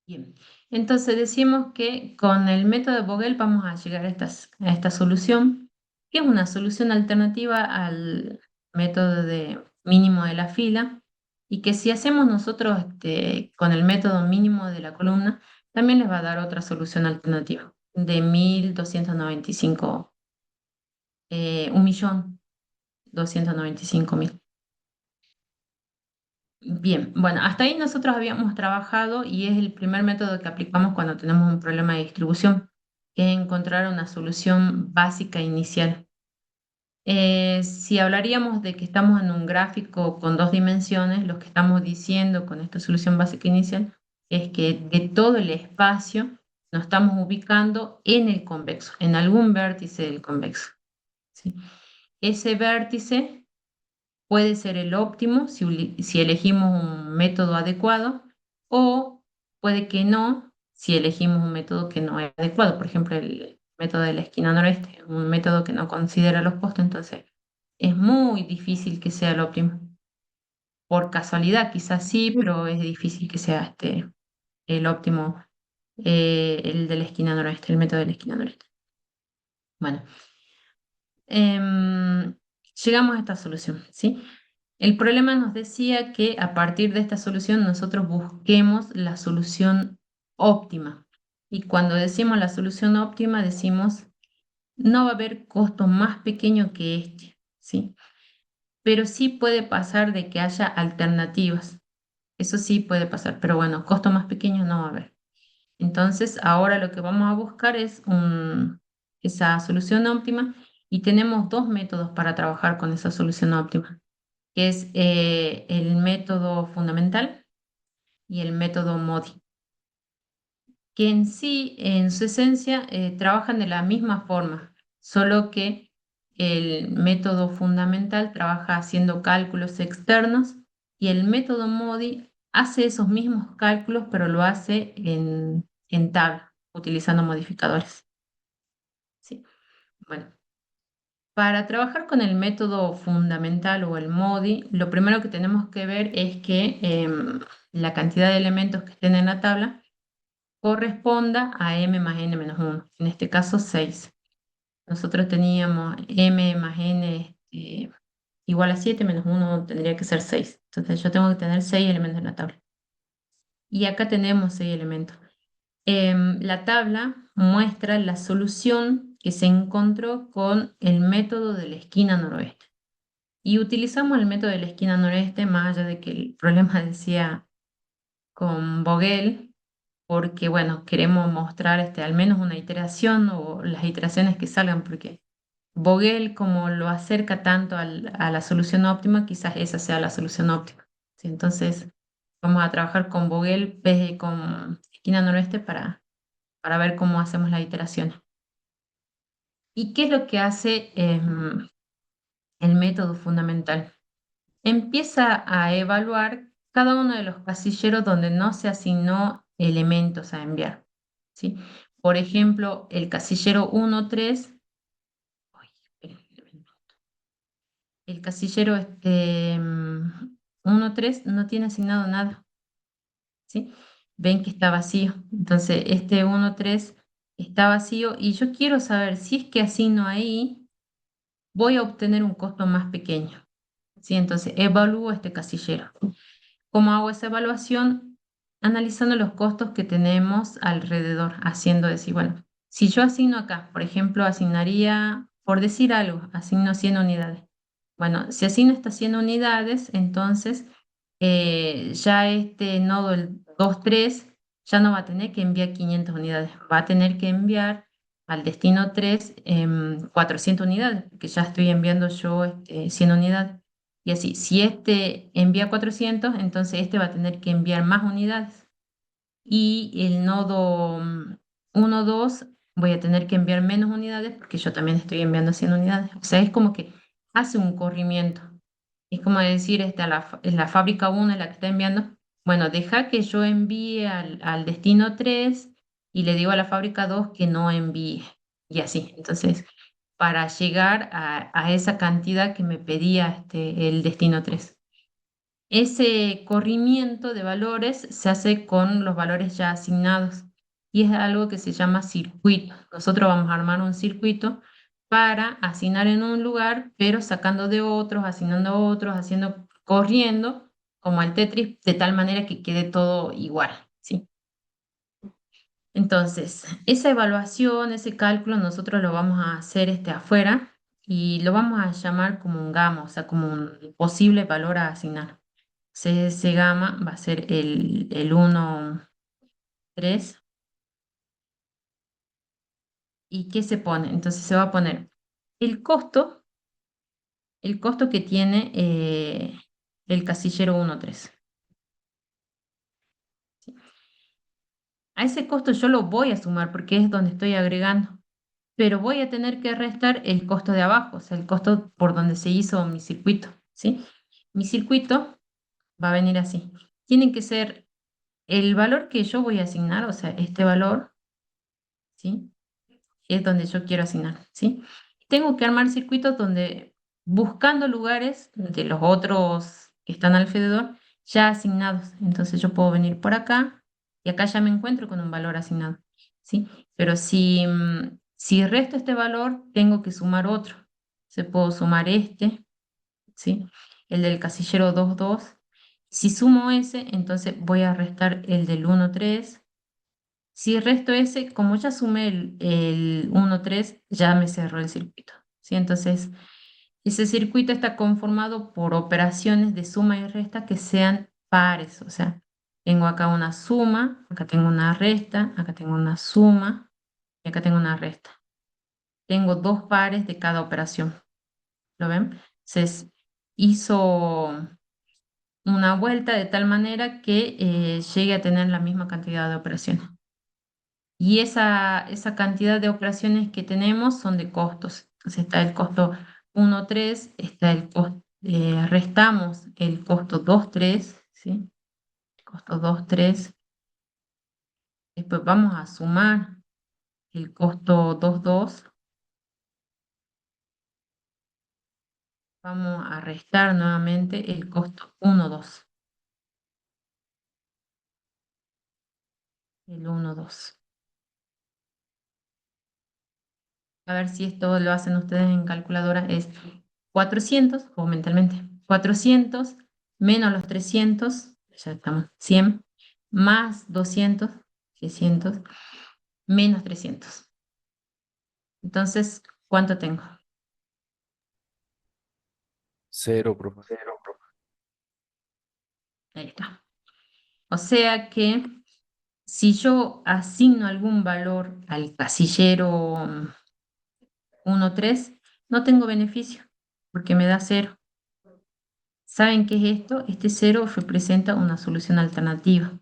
Bien, entonces decimos que con el método de Vogel vamos a llegar a esta solución, que es una solución alternativa al método de mínimo de la fila, y que si hacemos nosotros con el método mínimo de la columna, también les va a dar otra solución alternativa de 1295, 1.000.000. 295.000. Bien, bueno, hasta ahí nosotros habíamos trabajado y es el primer método que aplicamos cuando tenemos un problema de distribución, que es encontrar una solución básica inicial. Si hablaríamos de que estamos en un gráfico con dos dimensiones, lo que estamos diciendo con esta solución básica inicial es que de todo el espacio nos estamos ubicando en el convexo, en algún vértice del convexo, ¿sí? Ese vértice puede ser el óptimo si elegimos un método adecuado, o puede que no si elegimos un método que no es adecuado. Por ejemplo, el método de la esquina noreste, un método que no considera los postes, entonces es muy difícil que sea el óptimo. Por casualidad, quizás sí, pero es difícil que sea el óptimo, el de la esquina noreste, el método de la esquina noreste. Bueno, em, llegamos a esta solución, ¿sí? El problema nos decía que a partir de esta solución nosotros busquemos la solución óptima. Y cuando decimos la solución óptima, decimos no va a haber costo más pequeño que este, ¿sí? Pero sí puede pasar de que haya alternativas. Eso sí puede pasar, pero bueno, costo más pequeño no va a haber. Entonces, ahora lo que vamos a buscar es esa solución óptima y tenemos dos métodos para trabajar con esa solución óptima, que es el método fundamental y el método MODI, que en sí, en su esencia, trabajan de la misma forma, solo que el método fundamental trabaja haciendo cálculos externos y el método MODI hace esos mismos cálculos, pero lo hace en tabla, utilizando modificadores. Sí. Bueno, para trabajar con el método fundamental o el MODI, lo primero que tenemos que ver es que la cantidad de elementos que estén en la tabla corresponda a m más n menos 1, en este caso 6. Nosotros teníamos m más n igual a 7, menos 1 tendría que ser 6. Entonces yo tengo que tener 6 elementos en la tabla. Y acá tenemos 6 elementos. La tabla muestra la solución que se encontró con el método de la esquina noroeste. Y utilizamos el método de la esquina noroeste, más allá de que el problema decía con Vogel, porque bueno, queremos mostrar al menos una iteración o las iteraciones que salgan, porque Vogel, como lo acerca tanto a la solución óptima, quizás esa sea la solución óptima, ¿sí? Entonces, vamos a trabajar con Vogel, con esquina noroeste para ver cómo hacemos las iteraciones. ¿Y qué es lo que hace el método fundamental? Empieza a evaluar cada uno de los casilleros donde no se asignó elementos a enviar, ¿sí? Por ejemplo, el casillero 1, 3, el casillero 1, 3 no tiene asignado nada, ¿sí? Ven que está vacío. Entonces, este 1, 3 está vacío y yo quiero saber si es que asigno ahí, voy a obtener un costo más pequeño, ¿sí? Entonces, evalúo este casillero. ¿Cómo hago esa evaluación? Analizando los costos que tenemos alrededor, haciendo decir, bueno, si yo asigno acá, por ejemplo, asignaría, por decir algo, asigno 100 unidades. Bueno, si asigno estas 100 unidades, entonces ya este nodo, el 2, 3, ya no va a tener que enviar 500 unidades, va a tener que enviar al destino 3 400 unidades, porque ya estoy enviando yo 100 unidades. Y así, si este envía 400, entonces este va a tener que enviar más unidades. Y el nodo 1, 2, voy a tener que enviar menos unidades porque yo también estoy enviando 100 unidades. O sea, es como que hace un corrimiento. Es como decir, la fábrica 1 es la que está enviando. Bueno, deja que yo envíe al destino 3 y le digo a la fábrica 2 que no envíe. Y así. Entonces, para llegar a esa cantidad que me pedía el destino 3. Ese corrimiento de valores se hace con los valores ya asignados y es algo que se llama circuito. Nosotros vamos a armar un circuito para asignar en un lugar, pero sacando de otros, asignando a otros, corriendo como el Tetris, de tal manera que quede todo igual, ¿sí? Entonces, esa evaluación, ese cálculo, nosotros lo vamos a hacer afuera y lo vamos a llamar como un gamma, o sea, como un posible valor a asignar. Ese gamma va a ser el 1, 3. ¿Y qué se pone? Entonces se va a poner el costo, el costo que tiene el casillero 1, 3. A ese costo yo lo voy a sumar porque es donde estoy agregando, pero voy a tener que restar el costo de abajo, o sea, el costo por donde se hizo mi circuito, ¿sí? Mi circuito va a venir así. Tiene que ser el valor que yo voy a asignar, o sea, este valor, ¿sí? Es donde yo quiero asignar, ¿sí? Tengo que armar circuitos donde, buscando lugares de los otros que están alrededor, ya asignados. Entonces yo puedo venir por acá y acá ya me encuentro con un valor asignado, ¿sí? Pero si resto este valor, tengo que sumar otro. Se puedo sumar este, ¿sí? El del casillero 2 2. Si sumo ese, entonces voy a restar el del 1 3. Si resto ese, como ya sumé el 1 3, ya me cerró el circuito, ¿sí? Entonces, ese circuito está conformado por operaciones de suma y resta que sean pares, o sea, tengo acá una suma, acá tengo una resta, acá tengo una suma y acá tengo una resta. Tengo dos pares de cada operación, ¿lo ven? Entonces, hizo una vuelta de tal manera que llegue a tener la misma cantidad de operaciones. Y esa cantidad de operaciones que tenemos son de costos. Entonces está el costo 1 3, está el costo, restamos el costo 2 3, ¿sí? El costo 2 3. Después vamos a sumar el costo 2 2. Vamos a restar nuevamente el costo 1 2. El 1 2. A ver si esto lo hacen ustedes en calculadora. Es 400, o mentalmente, 400 menos los 300, ya estamos, 100, más 200, 600, menos 300. Entonces, ¿cuánto tengo? Cero, profe. Ahí está. O sea que si yo asigno algún valor al casillero 1, 3, no tengo beneficio, porque me da cero. ¿Saben qué es esto? Este cero representa una solución alternativa,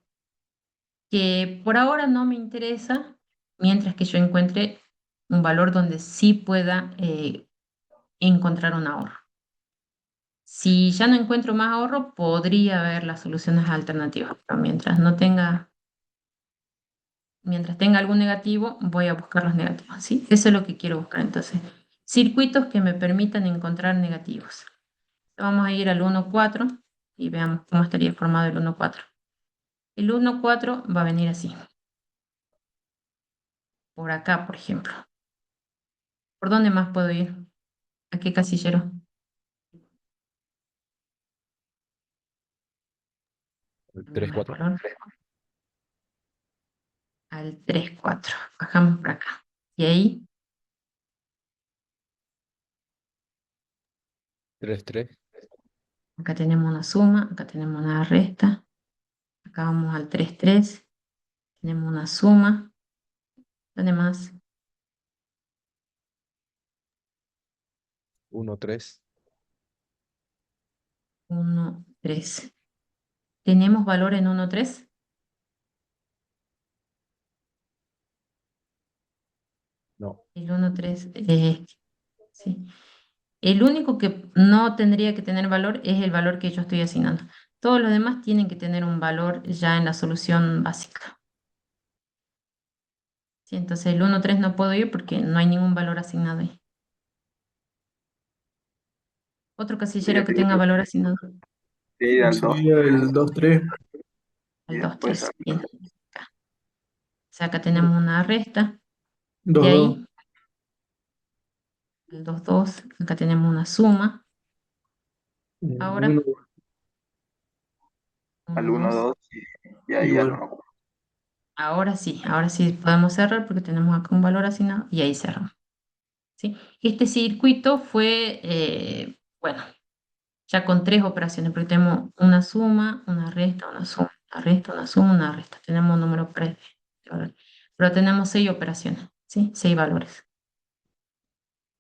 que por ahora no me interesa, mientras que yo encuentre un valor donde sí pueda encontrar un ahorro. Si ya no encuentro más ahorro, podría haber las soluciones alternativas, pero mientras tenga algún negativo, voy a buscar los negativos, ¿sí? Eso es lo que quiero buscar entonces. Circuitos que me permitan encontrar negativos. Vamos a ir al 1 4 y veamos cómo estaría formado el 1 4. El 1 4 va a venir así. Por acá, por ejemplo. ¿Por dónde más puedo ir? ¿A qué casillero? Tres, Cambiamos el cuatro. color. Al 3 4. Bajamos por acá. Y ahí, Tres, tres. acá tenemos una suma, acá tenemos una resta. Acá vamos al 3 3. Tenemos una suma. ¿Dónde más? Uno, tres. 1 3. ¿Tenemos valor en 1 3? No. El 1 3. Sí. El único que no tendría que tener valor es el valor que yo estoy asignando. Todos los demás tienen que tener un valor ya en la solución básica. Sí, entonces el 1 3 no puedo ir porque no hay ningún valor asignado ahí. Otro casillero que tenga valor asignado. Sí, al 2 Sería el 2 3. y Al 2 después 3. Bien. O sea, acá tenemos una resta. 2 De 2. ahí, al 2 2. Acá tenemos una suma. Ahora, 1 al 1 1 2. 2 y ahí al igual. 1 4. Ahora sí podemos cerrar porque tenemos acá un valor asignado y ahí cerramos. ¿sí? Este circuito fue, bueno, ya con 3 operaciones, porque tenemos una suma, una resta, una suma, una resta, una suma, una resta. Tenemos un número pero tenemos 6 operaciones, ¿sí? 6 valores.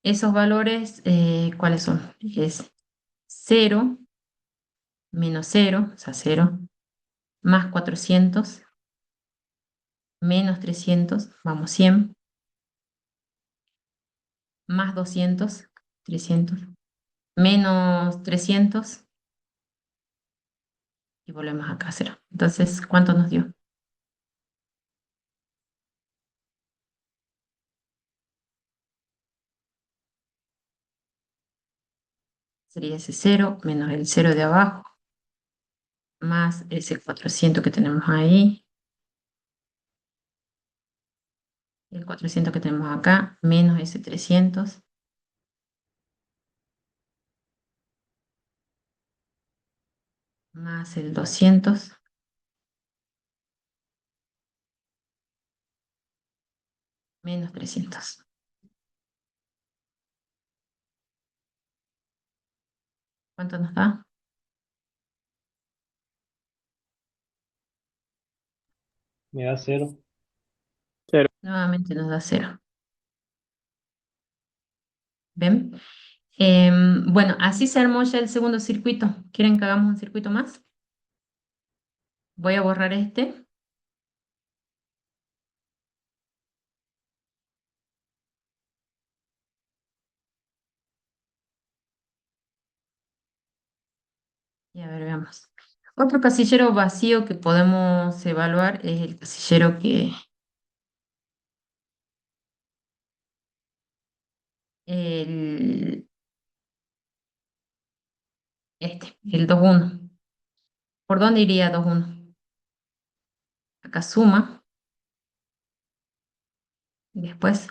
Esos valores, ¿cuáles son? Es 0, menos 0, o sea, 0, más 400, menos 300, vamos, 100, más 200, 300, menos 300, y volvemos acá a 0. Entonces, ¿cuánto nos dio? Sería ese 0 menos el 0 de abajo, más ese 400 que tenemos ahí, el 400 que tenemos acá, menos ese 300, más el 200, menos 300. ¿Cuánto nos da? Me da 0. Nuevamente nos da 0. ¿Ven? Bueno, así se armó ya el segundo circuito. ¿Quieren que hagamos un circuito más? Voy a borrar este. Y a ver, veamos. Otro casillero vacío que podemos evaluar es el casillero que... el 2,1. ¿Por dónde iría 2,1? Acá suma, y después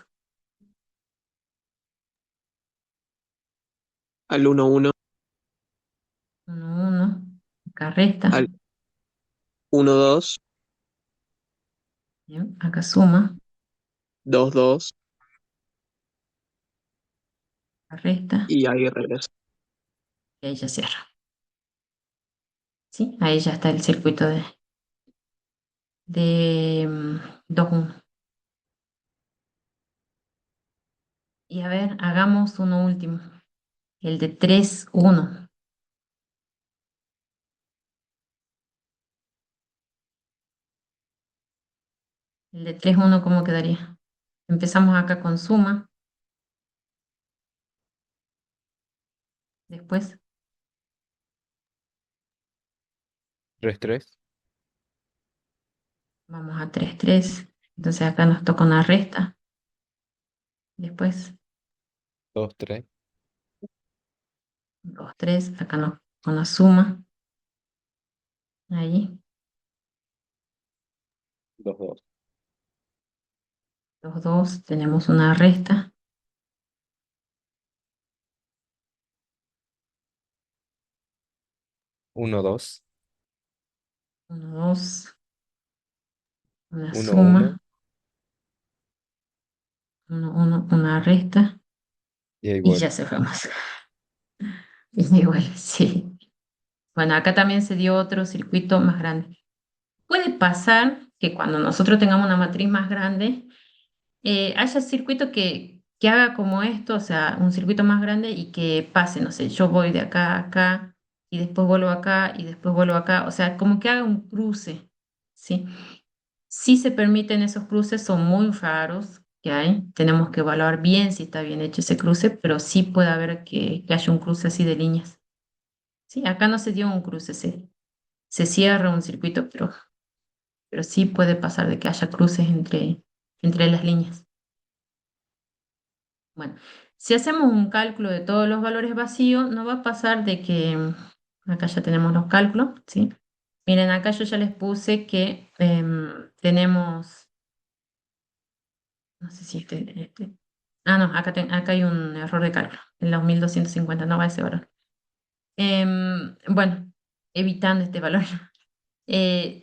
Al 1, 1, 1, 1, acá resta, al 1, 2, bien, acá suma, 2, 2, acá resta, y ahí regresa. y ahí ya cierra. ¿Sí? Ahí ya está el circuito de 2,1. Y a ver, hagamos uno último, el de 3,1. El de 3,1, ¿cómo quedaría? Empezamos acá con suma, después 3, 3, vamos a 3, 3. Entonces acá nos toca una resta, después 2, 3, 2, 3, acá no, con la suma, ahí, 2, 2, 2, 2, tenemos una resta, 1, 2, 1, 2, una 1, 1, suma, 1, 1, una resta, y ahí y ya vuelve. se fue más. Y igual, sí. Bueno, acá también se dio otro circuito más grande. Puede pasar que cuando nosotros tengamos una matriz más grande, haya circuito que haga como esto, o sea, un circuito más grande y que pase, no sé, yo voy de acá a acá y después vuelvo acá y después vuelvo acá, o sea, como que haga un cruce, ¿sí? Si se permiten esos cruces, son muy raros que hay, tenemos que evaluar bien si está bien hecho ese cruce, pero sí puede haber que haya un cruce así de líneas, ¿sí? Acá no se dio un cruce, se cierra un circuito, pero sí puede pasar de que haya cruces entre las líneas. Bueno, si hacemos un cálculo de todos los valores vacíos, no va a pasar de que, acá ya tenemos los cálculos, ¿sí? Miren, acá yo ya les puse que tenemos, no sé si no, acá hay un error de cálculo, en los 1250, no va ese valor. Bueno, evitando este valor,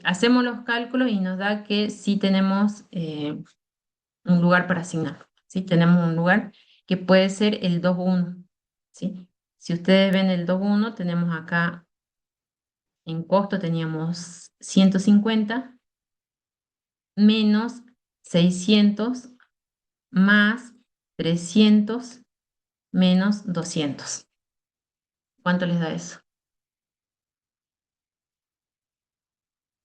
hacemos los cálculos y nos da que sí tenemos un lugar para asignar, ¿sí? Tenemos un lugar que puede ser el 2,1, ¿sí? Si ustedes ven el 2,1, tenemos acá en costo teníamos 150 menos 600 más 300 menos 200. ¿Cuánto les da eso?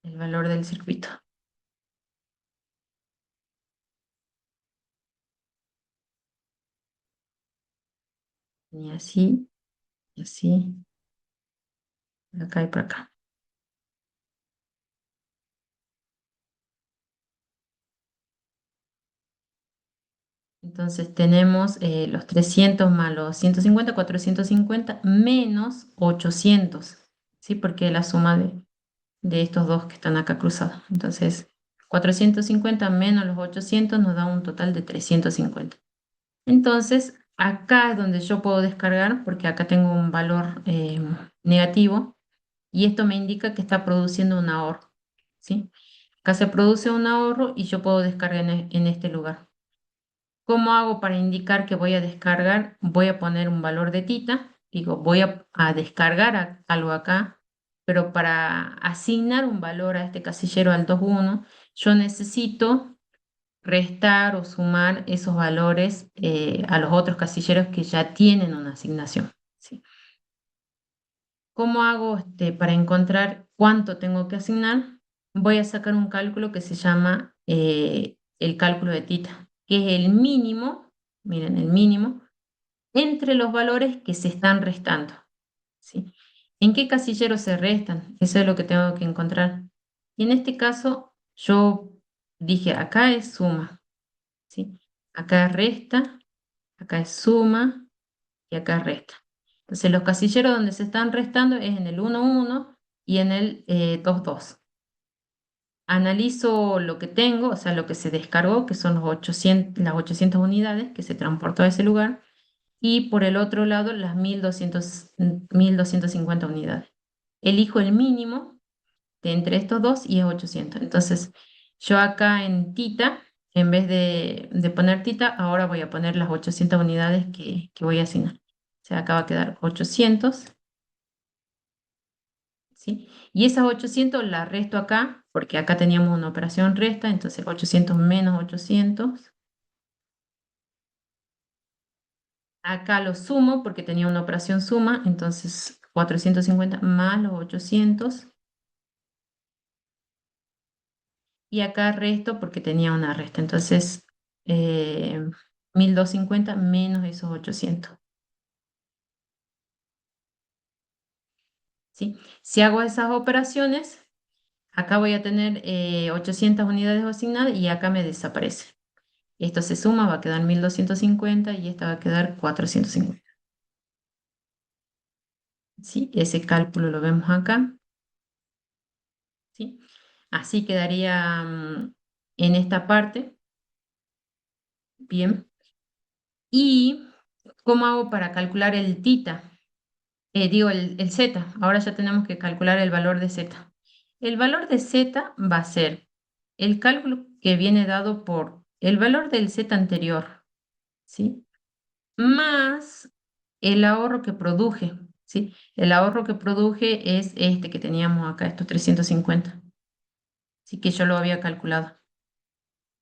El valor del circuito. Y así, y así, por acá y por acá. Entonces tenemos los 300 más los 150, 450 menos 800, ¿sí? Porque es la suma de estos dos que están acá cruzados. Entonces, 450 menos los 800 nos da un total de 350. Entonces, acá es donde yo puedo descargar, porque acá tengo un valor negativo, y esto me indica que está produciendo un ahorro, ¿sí? Acá se produce un ahorro y yo puedo descargar en este lugar. ¿Cómo hago para indicar que voy a descargar? Voy a poner un valor de tita, digo, voy a descargar algo acá, pero para asignar un valor a este casillero al 2,1, yo necesito restar o sumar esos valores a los otros casilleros que ya tienen una asignación, ¿sí? ¿Cómo hago para encontrar cuánto tengo que asignar? Voy a sacar un cálculo que se llama el cálculo de tita, que es el mínimo, miren, el mínimo, entre los valores que se están restando, ¿sí? ¿En qué casillero se restan? Eso es lo que tengo que encontrar. Y en este caso, yo dije, acá es suma, ¿sí? Acá es resta, acá es suma y acá resta. Entonces, los casilleros donde se están restando es en el 1,1 y en el 2,2. Analizo lo que tengo, o sea, lo que se descargó, que son las 800 unidades que se transportó a ese lugar, y por el otro lado las 1.250 unidades. Elijo el mínimo de entre estos dos y es 800. Entonces, yo acá en tita, en vez de poner tita, ahora voy a poner las 800 unidades que voy a asignar. O sea, acá va a quedar 800, ¿sí? Y esas 800 las resto acá, porque acá teníamos una operación resta, entonces 800 menos 800. Acá lo sumo porque tenía una operación suma, entonces 450 más los 800. Y acá resto porque tenía una resta, entonces 1.250 menos esos 800. ¿Sí? Si hago esas operaciones, acá voy a tener 800 unidades asignadas y acá me desaparece. Esto se suma, va a quedar 1.250 y esta va a quedar 450. ¿Sí? Ese cálculo lo vemos acá. ¿Sí? Así quedaría en esta parte. Bien. ¿Y cómo hago para calcular el tita? Digo, el z. Ahora ya tenemos que calcular el valor de z. El valor de z va a ser el cálculo que viene dado por el valor del z anterior, ¿sí? Más el ahorro que produje, ¿sí? El ahorro que produje es este que teníamos acá, estos 350. Así que yo lo había calculado.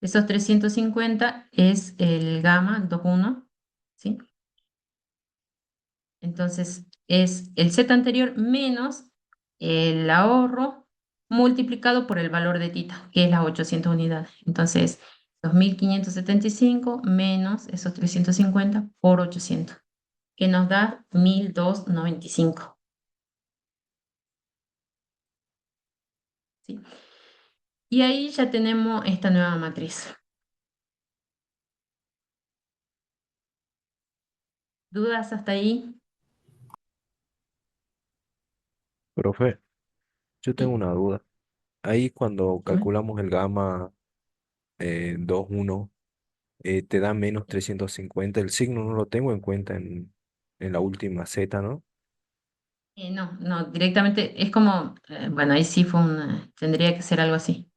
Esos 350 es el gamma 2,1, ¿sí? Entonces es el Z anterior menos el ahorro multiplicado por el valor de tita, que es las 800 unidades. Entonces, 2.575 menos esos 350 por 800, que nos da 1.295. ¿Sí? Y ahí ya tenemos esta nueva matriz. ¿Dudas hasta ahí? Profe, yo tengo Sí. una duda. Ahí cuando Dígame. calculamos el gamma 2,1, te da menos 350. El signo no lo tengo en cuenta en la última Z, ¿no? No, no, directamente es como, bueno, ahí sí tendría que ser algo así.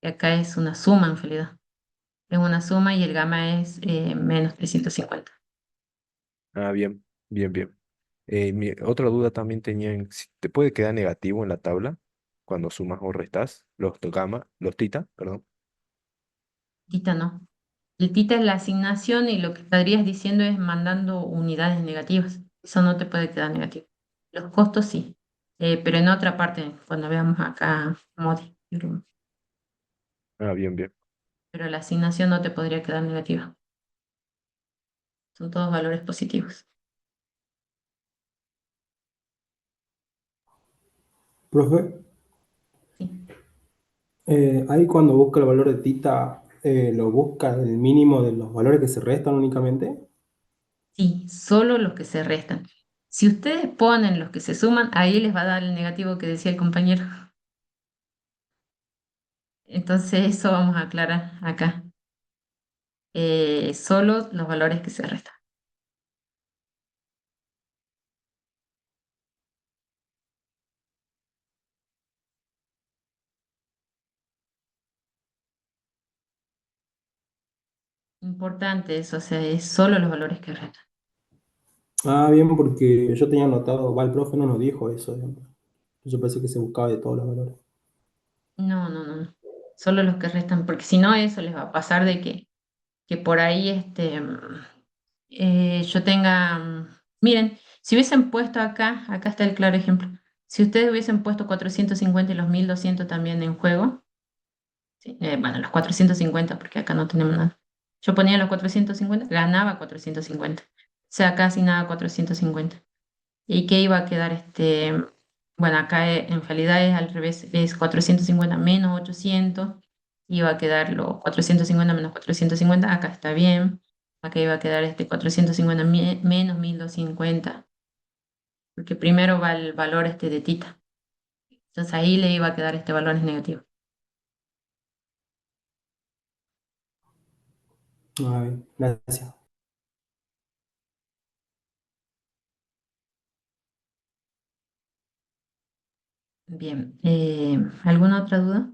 Y acá es una suma en realidad. Es una suma y el gamma es menos 350. Ah, bien, bien, bien. Otra duda también tenía si te puede quedar negativo en la tabla cuando sumas o restas los tita, perdón. Tita no. El tita es la asignación y lo que estarías diciendo es mandando unidades negativas. Eso no te puede quedar negativo. Los costos sí. Pero en otra parte, cuando veamos acá MODI, Ah, bien, bien. pero la asignación no te podría quedar negativa. Son todos valores positivos. Profe, Sí, ahí cuando busca el valor de tita, ¿lo busca el mínimo de los valores que se restan únicamente? sí, solo los que se restan. Si ustedes ponen los que se suman, ahí les va a dar el negativo que decía el compañero. Entonces eso vamos a aclarar acá. Solo los valores que se restan. Importante eso, o sea, es solo los valores que restan. Ah, bien, porque yo tenía anotado, va, el profe no nos dijo eso, digamos. Yo pensé que se buscaba de todos los valores. No, no, no, no. Solo los que restan, porque si no, eso les va a pasar de que por ahí yo tenga. Miren, si hubiesen puesto acá está el claro ejemplo. Si ustedes hubiesen puesto 450 y los 1200 también en juego, ¿sí? Bueno, los 450 porque acá no tenemos nada. Yo ponía los 450 ganaba 450. O sea, casi nada 450. ¿Y qué iba a quedar Bueno, acá en realidad es al revés, es 450 menos 800, iba a quedar los 450 menos 450, acá está bien, acá iba a quedar 450 menos 1250, porque primero va el valor de tita, entonces ahí le iba a quedar este valor es negativo. Ah, bien, gracias. Bien, ¿alguna otra duda?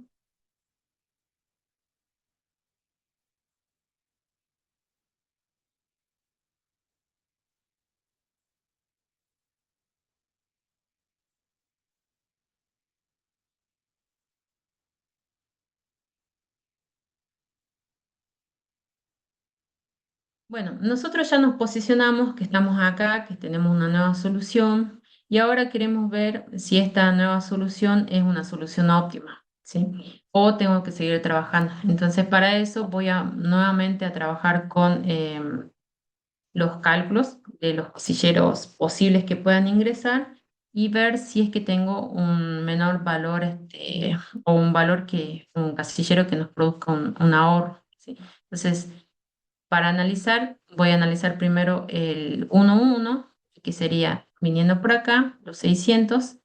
Bueno, nosotros ya nos posicionamos, que estamos acá, que tenemos una nueva solución y ahora queremos ver si esta nueva solución es una solución óptima, ¿sí? O tengo que seguir trabajando. Entonces, para eso voy a nuevamente a trabajar con los cálculos de los casilleros posibles que puedan ingresar y ver si es que tengo un menor valor o un valor un casillero que nos produzca un ahorro, ¿sí? Entonces, para analizar, voy a analizar primero el 1,1, que sería viniendo por acá, los 600,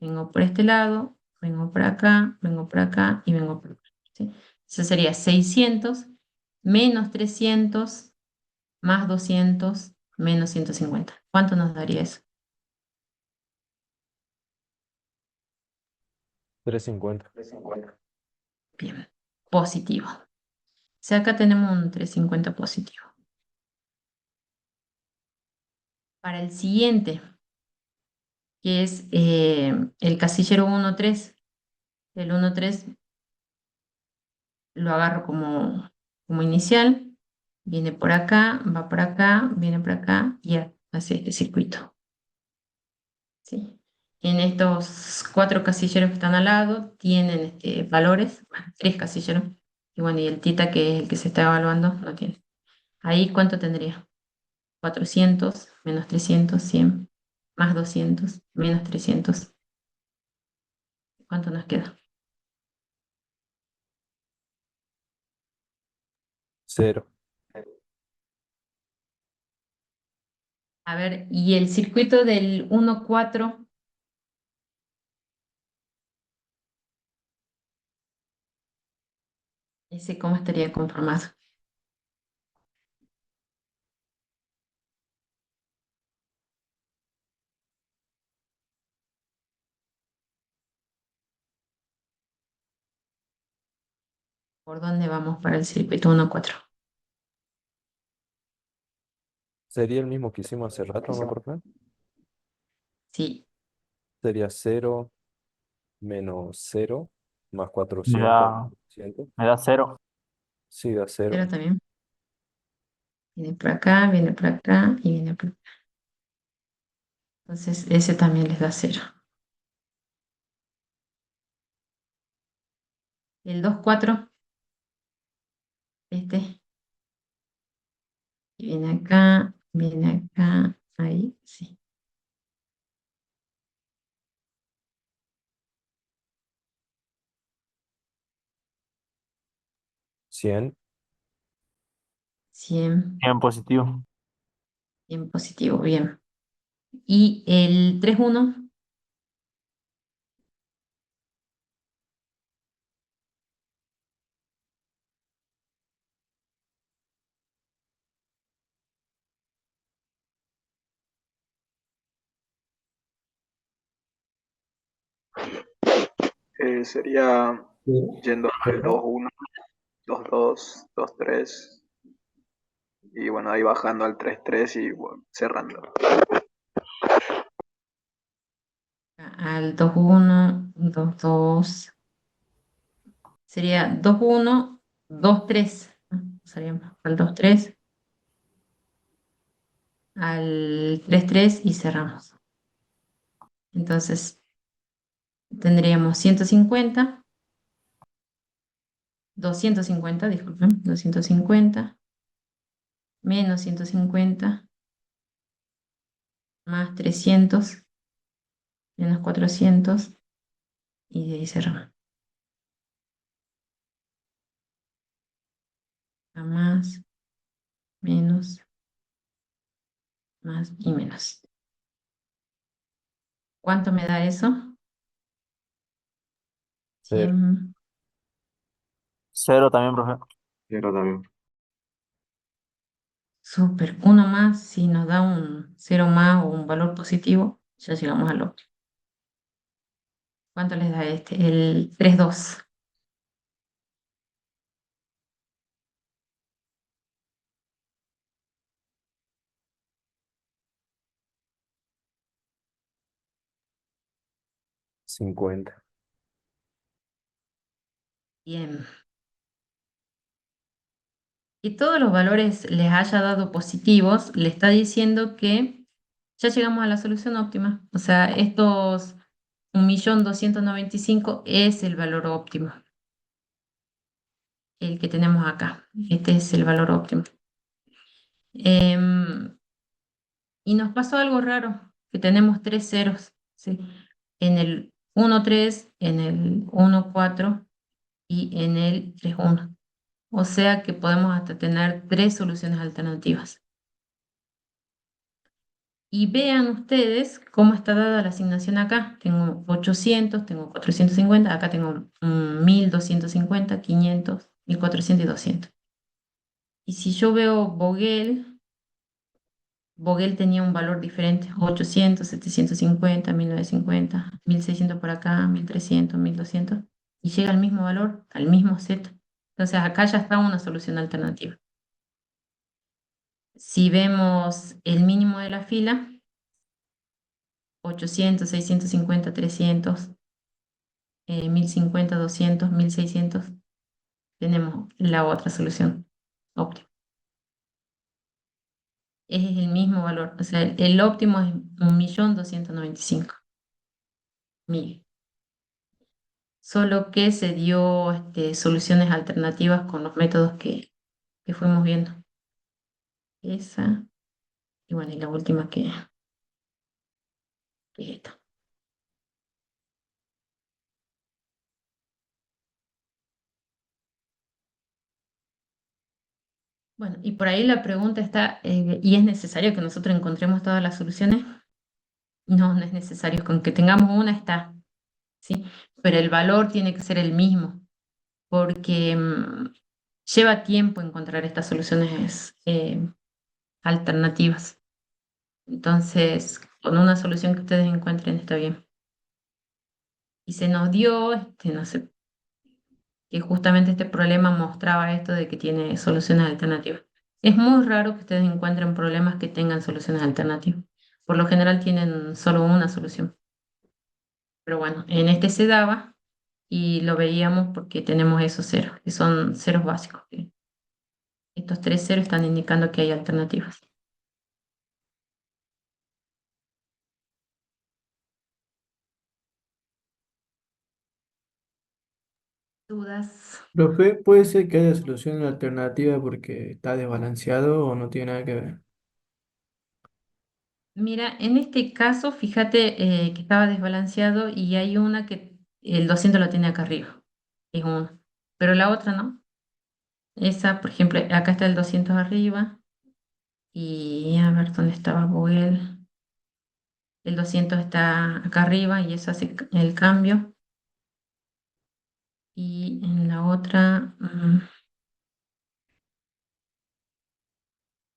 vengo por este lado, vengo por acá, vengo por acá y vengo por acá, ¿sí? Eso sería 600 menos 300 más 200 menos 150. ¿Cuánto nos daría eso? 350. Bien, positivo. O sea, acá tenemos un 350 positivo. Para el siguiente, que es el casillero 1,3, el 1,3 lo agarro como inicial, viene por acá, viene por acá y hace este circuito, ¿sí? En estos cuatro casilleros que están al lado tienen valores, bueno, tres casilleros, y bueno, y el tita que es el que se está evaluando no tiene. Ahí, ¿cuánto tendría? 400 menos 300, 100, más 200 menos 300. ¿Cuánto nos queda? Cero. A ver, y el circuito del 1,4, ese cómo estaría conformado. ¿Por dónde vamos para el circuito 1,4? Sería el mismo que hicimos hace rato, ¿no, profe? Sí, Sería 0 menos 0 más Me 400 da, 400. me da 0. Sí, da 0. cero también. Viene por acá, viene por acá y viene por acá. Entonces ese también les da 0. El 2 4, este, y viene acá, ahí, sí. 100. 100, En positivo. bien positivo, bien. Y el 3 1, Sería Sí. yendo al 2-1, 2-2, 2-3 y bueno, ahí bajando al 3-3 y bueno, cerrando. al 2 1, 2 2, sería 2 1, 2 3. Pasaríamos al 2 3, al 3 3 y cerramos. Entonces tendríamos 150, 250, disculpen, 250, menos 150, más 300, menos 400, y de ahí cerramos. A más, menos, más y menos. ¿Cuánto me da eso? 0. 100. 0 también, profe. 0 también. Súper. Uno más, si nos da un 0 más o un valor positivo, ya llegamos al otro. ¿Cuánto les da este? El 3 2. 50. Bien. Y todos los valores les haya dado positivos, le está diciendo que ya llegamos a la solución óptima. O sea, estos 1.295.000 es el valor óptimo, el que tenemos acá. Este es el valor óptimo. Em, y nos pasó algo raro, que tenemos 3 ceros, ¿sí? En el 1 3, en el 1 4 y en el 3 1. O sea que podemos hasta tener 3 soluciones alternativas. Y vean ustedes cómo está dada la asignación acá. Tengo 800, tengo 450, acá tengo 1.250, 500, 1.400 y 200. Y si yo veo Vogel tenía un valor diferente: 800, 750, 1950, 1.600 por acá, 1.300, 1.200, y llega al mismo valor, al mismo Z. Entonces acá ya está una solución alternativa. Si vemos el mínimo de la fila, 800, 650, 300, 1.050, 200, 1.600, tenemos la otra solución óptima. Ese es el mismo valor, o sea, el óptimo es 1.295.000. Solo que se dio soluciones alternativas con los métodos que fuimos viendo. Esa, y bueno, y la última que es esta. Bueno, y por ahí la pregunta está, ¿y es necesario que nosotros encontremos todas las soluciones? No, no es necesario, con que tengamos una está, ¿sí? Pero el valor tiene que ser el mismo, porque lleva tiempo encontrar estas soluciones alternativas. Entonces, con una solución que ustedes encuentren está bien. Y se nos dio, no sé, que justamente este problema mostraba esto de que tiene soluciones alternativas. Es muy raro que ustedes encuentren problemas que tengan soluciones alternativas. Por lo general tienen solo una solución. Pero bueno, en este se daba y lo veíamos porque tenemos esos ceros, que son ceros básicos. Estos tres ceros están indicando que hay alternativas. ¿Dudas? Profe, ¿puede ser que haya solución alternativa porque está desbalanceado o no tiene nada que ver? Mira, en este caso, fíjate que estaba desbalanceado y hay una que el 200 lo tiene acá arriba, es uno, pero la otra no. Esa, por ejemplo, acá está el 200 arriba y a ver dónde estaba Boel. El 200 está acá arriba y eso hace el cambio. Y en la otra,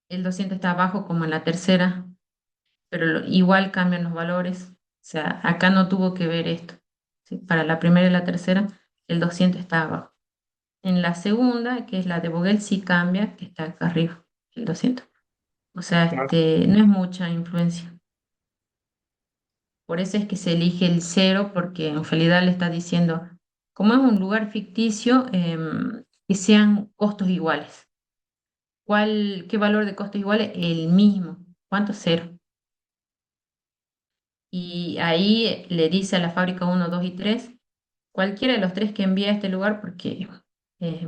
el 200 está abajo como en la tercera, pero igual cambian los valores. O sea, acá no tuvo que ver esto. ¿Sí? Para la primera y la tercera, el 200 está abajo. En la segunda, que es la de Vogel, sí cambia, que está acá arriba, el 200. O sea, no es mucha influencia. Por eso es que se elige el cero, porque en realidad le está diciendo, como es un lugar ficticio, que sean costos iguales. ¿Qué valor de costos iguales? El mismo. ¿Cuánto? Cero. Y ahí le dice a la fábrica uno, 2 y 3, cualquiera de los tres que envíe a este lugar, porque eh,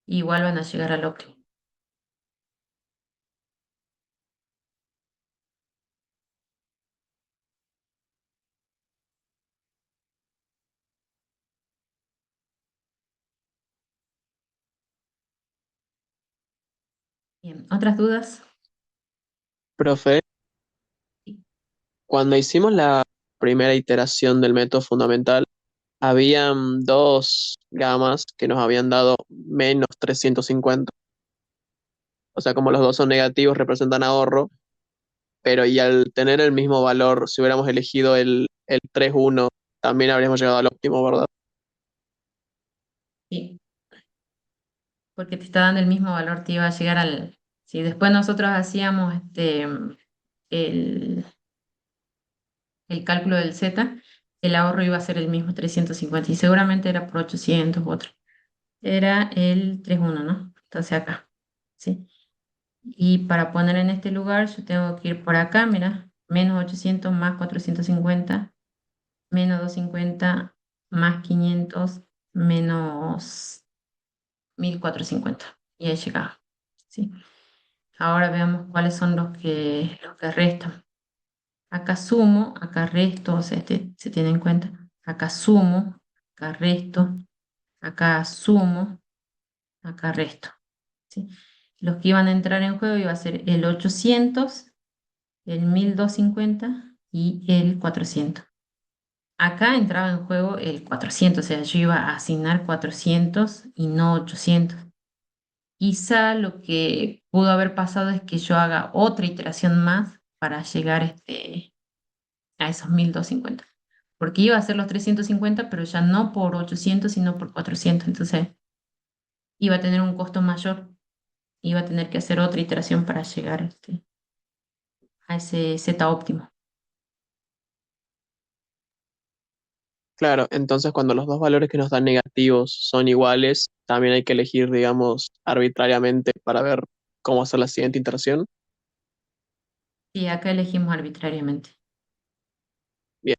igual van a llegar al óptimo. Bien, ¿otras dudas? Profe, Sí. cuando hicimos la primera iteración del método fundamental, habían dos gamas que nos habían dado menos 350. O sea, como los dos son negativos, representan ahorro, pero y al tener el mismo valor, si hubiéramos elegido el 3,1, también habríamos llegado al óptimo, ¿verdad? Sí, porque te está dando el mismo valor, te iba a llegar al... Si después nosotros hacíamos el, el cálculo del Z, el ahorro iba a ser el mismo, 350 y seguramente era por 800 u otro. Era el 3,1, ¿no? Entonces acá, ¿sí? Y para poner en este lugar, yo tengo que ir por acá, mira, menos 800 más 450, menos 250 más 500, menos 1450. Y ahí llegaba, ¿sí? Ahora veamos cuáles son los que restan. Acá sumo, acá resto, o sea, se tiene en cuenta. Acá sumo, acá resto, acá sumo, acá resto, ¿sí? Los que iban a entrar en juego iba a ser el 800, el 1250 y el 400. Acá entraba en juego el 400, o sea, yo iba a asignar 400 y no 800. Quizá lo que pudo haber pasado es que yo haga otra iteración más para llegar a esos 1250. Porque iba a ser los 350, pero ya no por 800, sino por 400. Entonces iba a tener un costo mayor. Iba a tener que hacer otra iteración para llegar a ese Z óptimo. Claro, entonces cuando los dos valores que nos dan negativos son iguales, también hay que elegir, digamos, arbitrariamente para ver cómo hacer la siguiente iteración. Y acá elegimos arbitrariamente. Bien,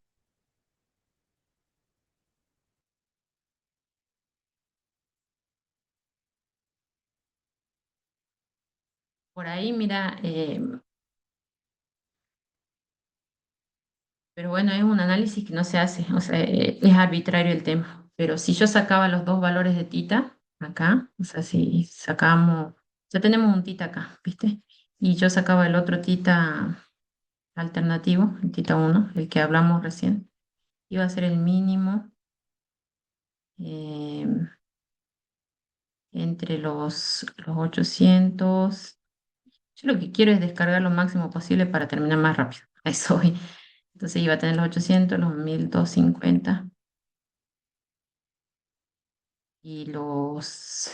Por ahí, mira, pero bueno, es un análisis que no se hace, o sea, es arbitrario el tema. Pero si yo sacaba los dos valores de tita acá, o sea, si sacamos, ya tenemos un tita acá, ¿viste? Y yo sacaba el otro tita alternativo, el tita 1, el que hablamos recién, iba a ser el mínimo eh, entre los 800. Yo lo que quiero es descargar lo máximo posible para terminar más rápido. A eso voy. Entonces iba a tener los 800, los 1250 y los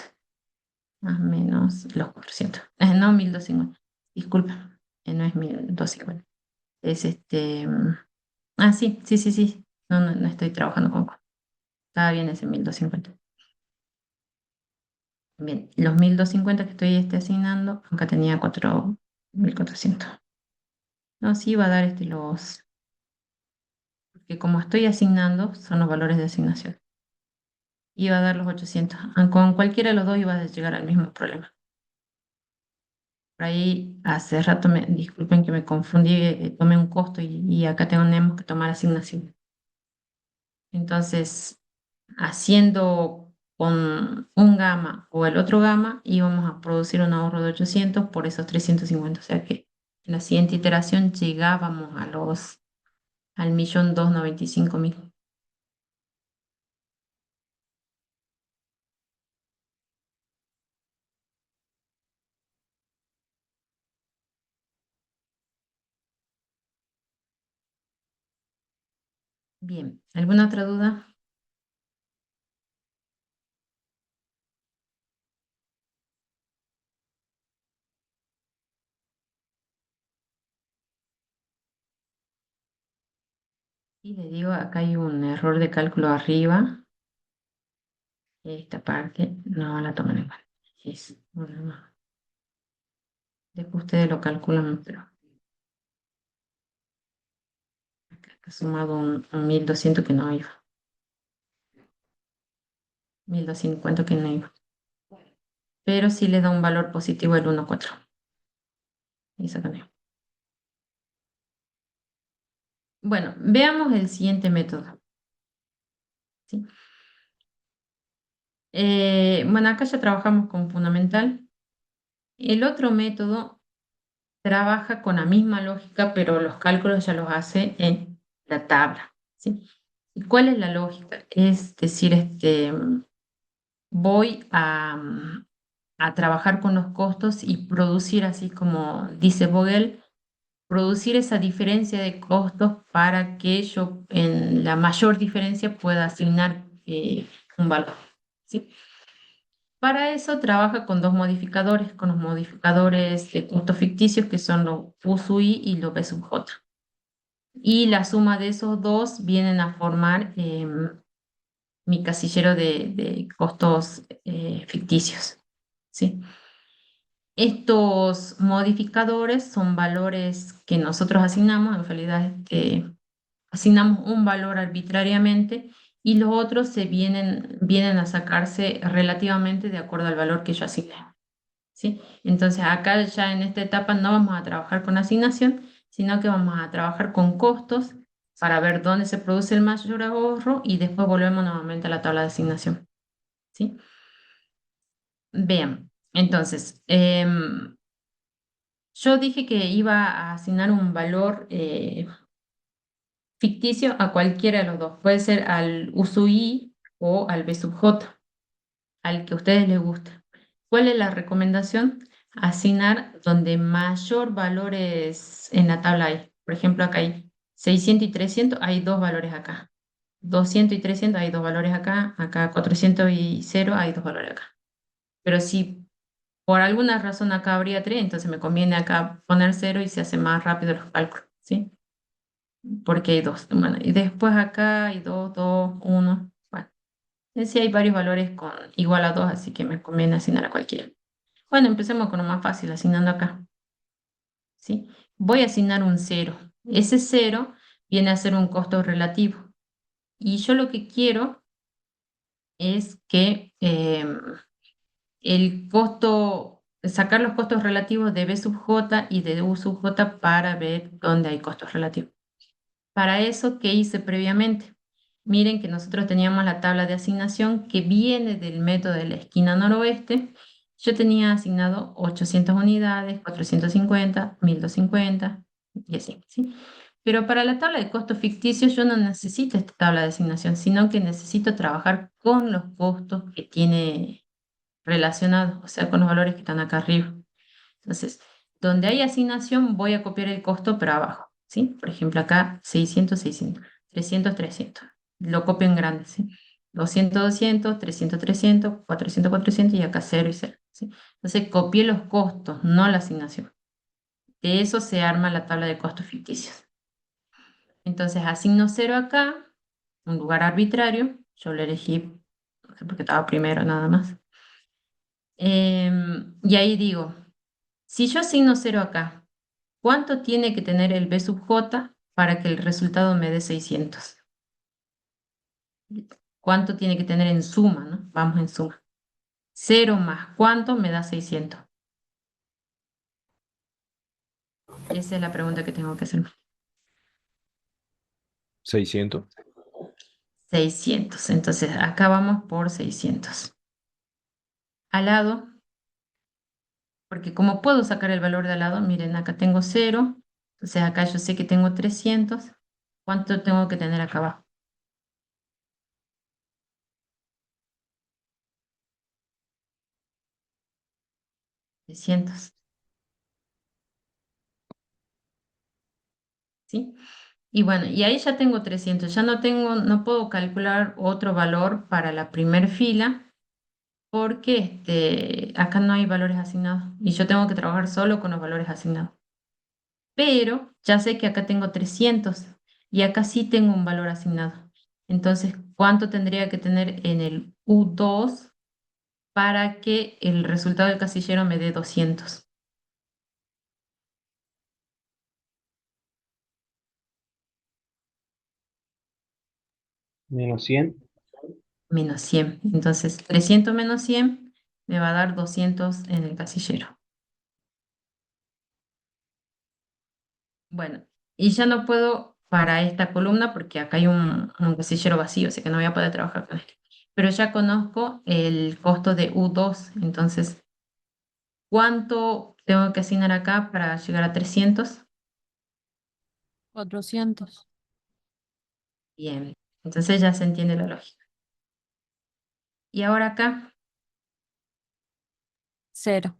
más menos los 400. No, 1250. Disculpa, no es 1250. Es sí, sí, sí, sí. No estoy trabajando con. Estaba bien ese 1250. Bien, los 1250 que estoy asignando, acá tenía 4400. No, sí va a dar porque como estoy asignando, son los valores de asignación. Iba a dar los 800. Con cualquiera de los dos iba a llegar al mismo problema. Por ahí hace rato, disculpen que me confundí, tomé un costo y acá tenemos que tomar asignación. Entonces, haciendo con un gamma o el otro gamma, íbamos a producir un ahorro de 800 por esos 350. O sea que en la siguiente iteración llegábamos al 1.295.000. Bien, ¿alguna otra duda? Y le digo, acá hay un error de cálculo arriba. Esta parte no la toman en cuenta. Después ustedes lo calculan, pero acá está sumado un 1200 que no iba. 1250 que no iba. Pero sí le da un valor positivo el 1,4. Eso también. Bueno, veamos el siguiente método. ¿Sí? Bueno, acá ya trabajamos con fundamental. El otro método trabaja con la misma lógica, pero los cálculos ya los hace en la tabla. ¿Sí? ¿Y cuál es la lógica? Es decir, voy a trabajar con los costos y producir, así como dice Vogel, producir esa diferencia de costos para que yo en la mayor diferencia pueda asignar un valor. ¿Sí? Para eso trabaja con dos modificadores, con los modificadores de costos ficticios que son los U sub I y los B sub J. Y la suma de esos dos vienen a formar mi casillero de costos ficticios. ¿Sí? Estos modificadores son valores que nosotros asignamos, en realidad asignamos un valor arbitrariamente y los otros vienen a sacarse relativamente de acuerdo al valor que yo asigné. ¿Sí? Entonces acá ya en esta etapa no vamos a trabajar con asignación, sino que vamos a trabajar con costos para ver dónde se produce el mayor ahorro y después volvemos nuevamente a la tabla de asignación. ¿Sí? Vean, entonces, yo dije que iba a asignar un valor ficticio a cualquiera de los dos. Puede ser al U sub I o al B sub J, al que a ustedes les guste. ¿Cuál es la recomendación? Asignar donde mayor valores en la tabla hay. Por ejemplo, acá hay 600 y 300, hay dos valores acá. 200 y 300, hay dos valores acá. Acá 400 y 0, hay dos valores acá. Pero si por alguna razón acá habría 3, entonces me conviene acá poner 0 y se hace más rápido los cálculos, ¿sí? Porque hay dos. Bueno, y después acá hay 2, 2, 1. Bueno, sí hay varios valores con igual a 2, así que me conviene asignar a cualquiera. Bueno, empecemos con lo más fácil, asignando acá. ¿Sí? Voy a asignar un 0. Ese 0 viene a ser un costo relativo. Y yo lo que quiero es que el costo, sacar los costos relativos de B sub J y de U sub J para ver dónde hay costos relativos. Para eso, ¿qué hice previamente? Miren que nosotros teníamos la tabla de asignación que viene del método de la esquina noroeste. Yo tenía asignado 800 unidades, 450, 1250 y así, ¿sí? Pero para la tabla de costos ficticios yo no necesito esta tabla de asignación, sino que necesito trabajar con los costos que tiene relacionados, o sea, con los valores que están acá arriba. Entonces, donde hay asignación voy a copiar el costo para abajo, ¿sí? Por ejemplo, acá 600, 600, 300, 300. Lo copio en grande, ¿sí? 200, 200, 300, 300, 400, 400 y acá 0 y 0. ¿Sí? Entonces copié los costos, no la asignación. De eso se arma la tabla de costos ficticios. Entonces asigno 0 acá, un lugar arbitrario. Yo lo elegí, no sé porque estaba primero nada más. Y ahí digo, si yo asigno 0 acá, ¿cuánto tiene que tener el B sub J para que el resultado me dé 600? ¿Cuánto tiene que tener en suma, no? Vamos en suma. 0 más ¿cuánto me da 600? Esa es la pregunta que tengo que hacerme. 600. 600. Entonces acá vamos por 600. Al lado, porque como puedo sacar el valor de al lado, miren, acá tengo 0. Entonces acá yo sé que tengo 300. ¿Cuánto tengo que tener acá abajo? 300. ¿Sí? Y bueno, y ahí ya tengo 300. Ya no puedo calcular otro valor para la primer fila porque acá no hay valores asignados y yo tengo que trabajar solo con los valores asignados. Pero ya sé que acá tengo 300 y acá sí tengo un valor asignado. Entonces, ¿cuánto tendría que tener en el U2 para que el resultado del casillero me dé 200? Menos 100. Menos 100. Entonces, 300 menos 100 me va a dar 200 en el casillero. Bueno, y ya no puedo para esta columna porque acá hay un casillero vacío, así que no voy a poder trabajar con esto. Pero ya conozco el costo de U2, entonces, ¿cuánto tengo que asignar acá para llegar a 300? 400. Bien, entonces ya se entiende la lógica. Y ahora acá, 0.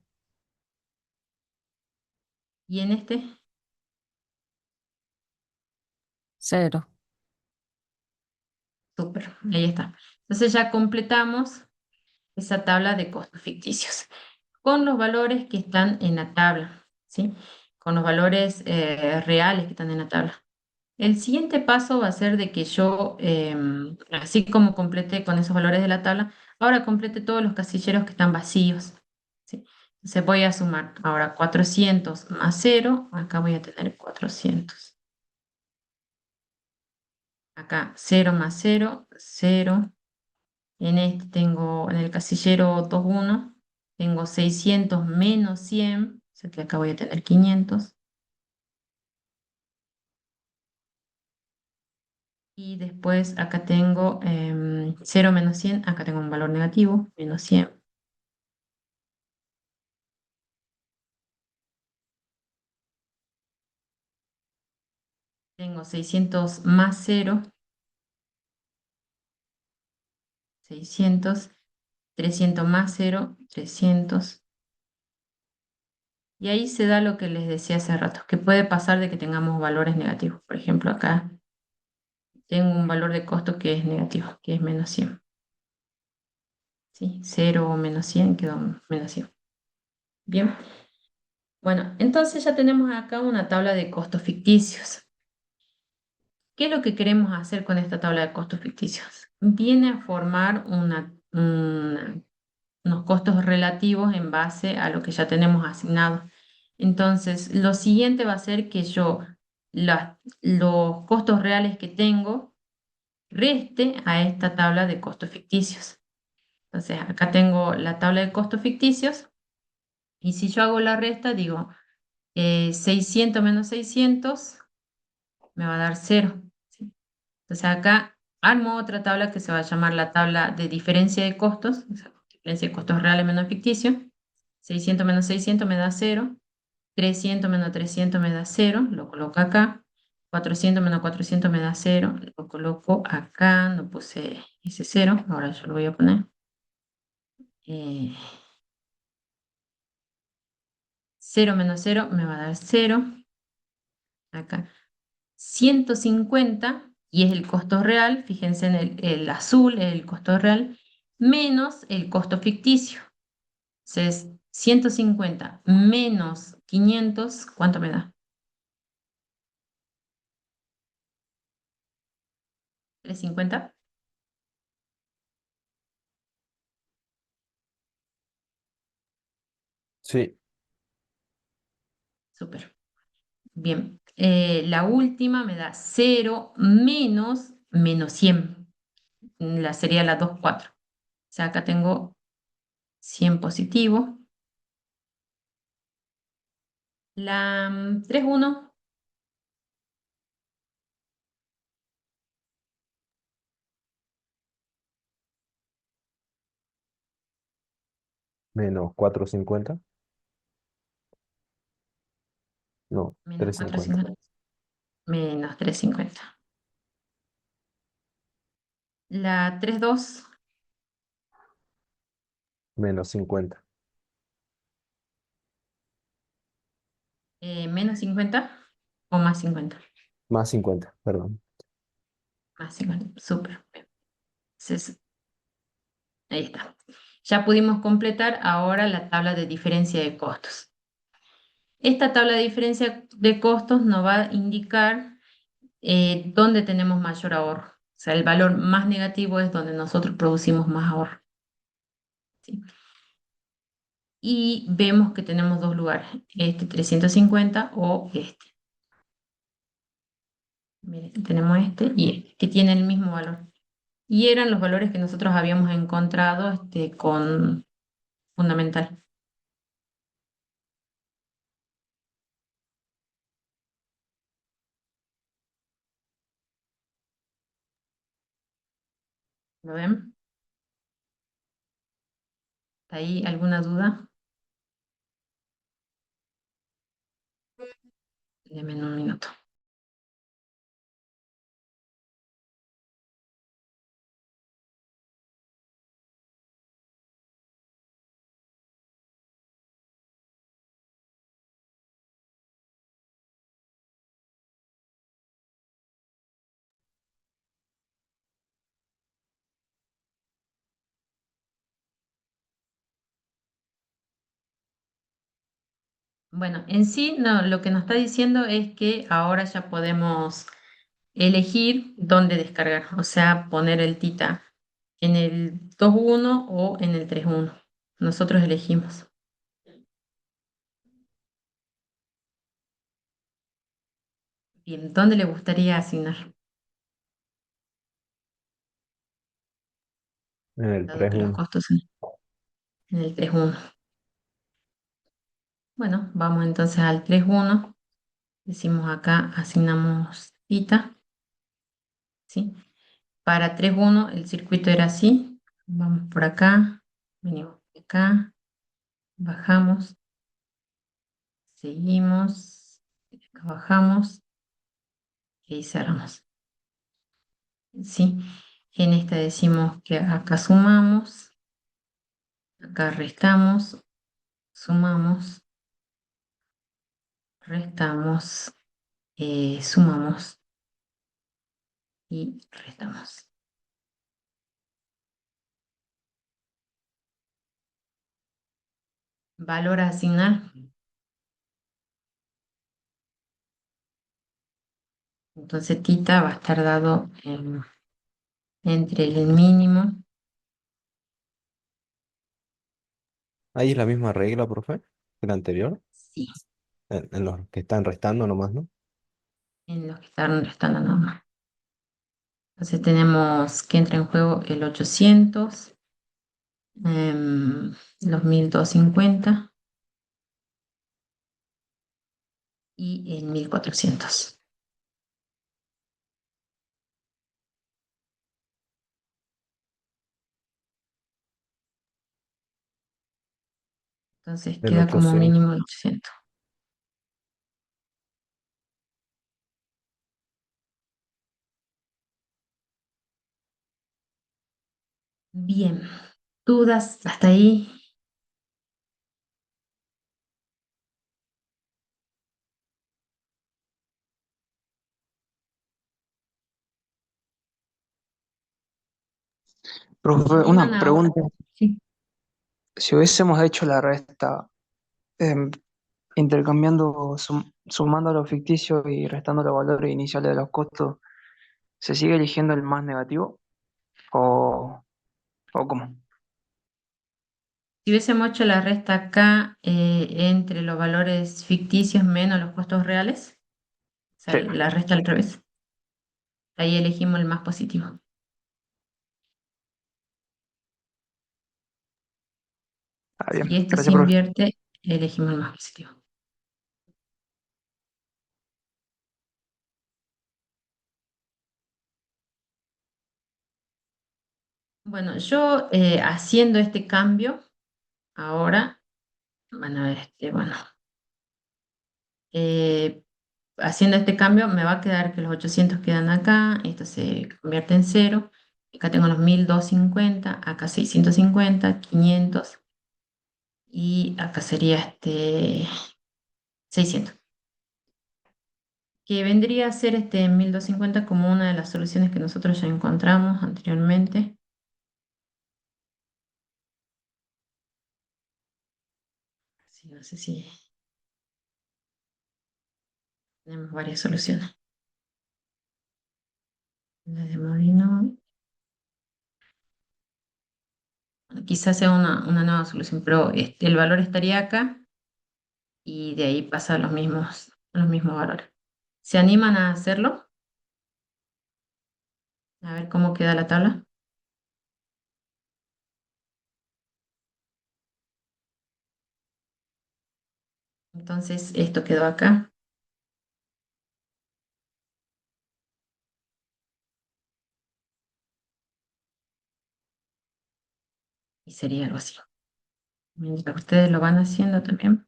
y en este, 0. súper, ahí está. Entonces ya completamos esa tabla de costos ficticios con los valores que están en la tabla, ¿sí? Con los valores reales que están en la tabla. El siguiente paso va a ser de que yo, así como completé con esos valores de la tabla, ahora complete todos los casilleros que están vacíos, ¿sí? Entonces voy a sumar ahora 400 más 0, acá voy a tener 400. Acá 0 más 0, 0. En este tengo, en el casillero 21, tengo 600 menos 100, o sea que acá voy a tener 500. Y después acá tengo 0 menos 100, acá tengo un valor negativo, menos 100. Tengo 600 más 0, 600, 300 más 0, 300. Y ahí se da lo que les decía hace rato, que puede pasar de que tengamos valores negativos. Por ejemplo, acá tengo un valor de costo que es negativo, que es menos 100. ¿Sí? 0 o menos 100 quedó menos 100. Bien. Bueno, entonces ya tenemos acá una tabla de costos ficticios. ¿Qué es lo que queremos hacer con esta tabla de costos ficticios? Viene a formar unos costos relativos en base a lo que ya tenemos asignado. Entonces, lo siguiente va a ser que yo los costos reales que tengo reste a esta tabla de costos ficticios. Entonces, acá tengo la tabla de costos ficticios y si yo hago la resta, digo 600 menos 600 me va a dar 0. ¿Sí? Entonces acá armo otra tabla que se va a llamar la tabla de diferencia de costos, o sea, diferencia de costos reales menos ficticios. 600 menos 600 me da 0. 300 menos 300 me da 0, lo coloco acá. 400 menos 400 me da 0, lo coloco acá, no puse ese 0, ahora yo lo voy a poner. 0 menos 0 me va a dar 0. Acá. 150 y es el costo real, fíjense en el azul, el costo real, menos el costo ficticio. Entonces, 150 menos 500, ¿cuánto me da? 350. Sí, Súper. Bien. La última me da 0 menos 100. Sería la 2,4. O sea, acá tengo 100 positivo. La 3,1. menos 450. No, Menos 350. 4,50. Menos 3,50. La 3,2. Menos 50. Menos 50 o más 50. Más 50, perdón. Más 50. Súper. Entonces, ahí está. Ya pudimos completar ahora la tabla de diferencia de costos. Esta tabla de diferencia de costos nos va a indicar dónde tenemos mayor ahorro. O sea, el valor más negativo es donde nosotros producimos más ahorro. ¿Sí? Y vemos que tenemos dos lugares, este 350 o este. Miren, tenemos este y este, que tienen el mismo valor. Y eran los valores que nosotros habíamos encontrado con fundamental. ¿Lo ven? ¿Está ahí alguna duda? Denme un minuto. Bueno, en sí no, lo que nos está diciendo es que ahora ya podemos elegir dónde descargar, o sea, poner el tita en el 2,1 o en el 3,1. Nosotros elegimos. Bien, ¿dónde le gustaría asignar? En el Dado que los 3,1. costos en el 3,1. Bueno, vamos entonces al 3,1. Decimos acá, asignamos tita, ¿sí? Para 3,1 el circuito era así. Vamos por acá, venimos por acá, bajamos, seguimos, acá bajamos y cerramos. ¿Sí? En esta decimos que acá sumamos, acá restamos, sumamos, restamos, sumamos y restamos. Valor a asignar. Entonces tita va a estar dado entre el mínimo. Ahí es la misma regla, profe, que la anterior. Sí, En los que están restando nomás, ¿no? en los que están restando nomás. Entonces tenemos que entra en juego el 800, los 1.250 y el 1.400. Entonces El queda como 800. mínimo el 800. Bien, ¿dudas hasta ahí? Profe, Se una animan ahora. pregunta. Sí. Si hubiésemos hecho la resta em, intercambiando, sumando los ficticios y restando los valores iniciales de los costos, ¿se sigue eligiendo el más negativo? ¿O, o cómo? Si hubiésemos hecho la resta acá entre los valores ficticios menos los costos reales, o sea, Sí, la resta al revés, ahí elegimos el más positivo. está Si bien. esto se Gracias, profe. invierte, elegimos el más positivo. Bueno, yo haciendo este cambio, ahora, bueno, bueno, eh, haciendo este cambio me va a quedar que los 800 quedan acá, esto se convierte en cero, acá tengo los 1250, acá 650, 500 y acá sería 600, que vendría a ser 1250 como una de las soluciones que nosotros ya encontramos anteriormente. Sí, no sé si tenemos varias soluciones. La de Molino, quizás sea una nueva solución, pero el valor estaría acá y de ahí pasa a los mismos valores. ¿Se animan a hacerlo? A ver cómo queda la tabla. Entonces, esto quedó acá. Y sería algo así. Mientras ustedes lo van haciendo también.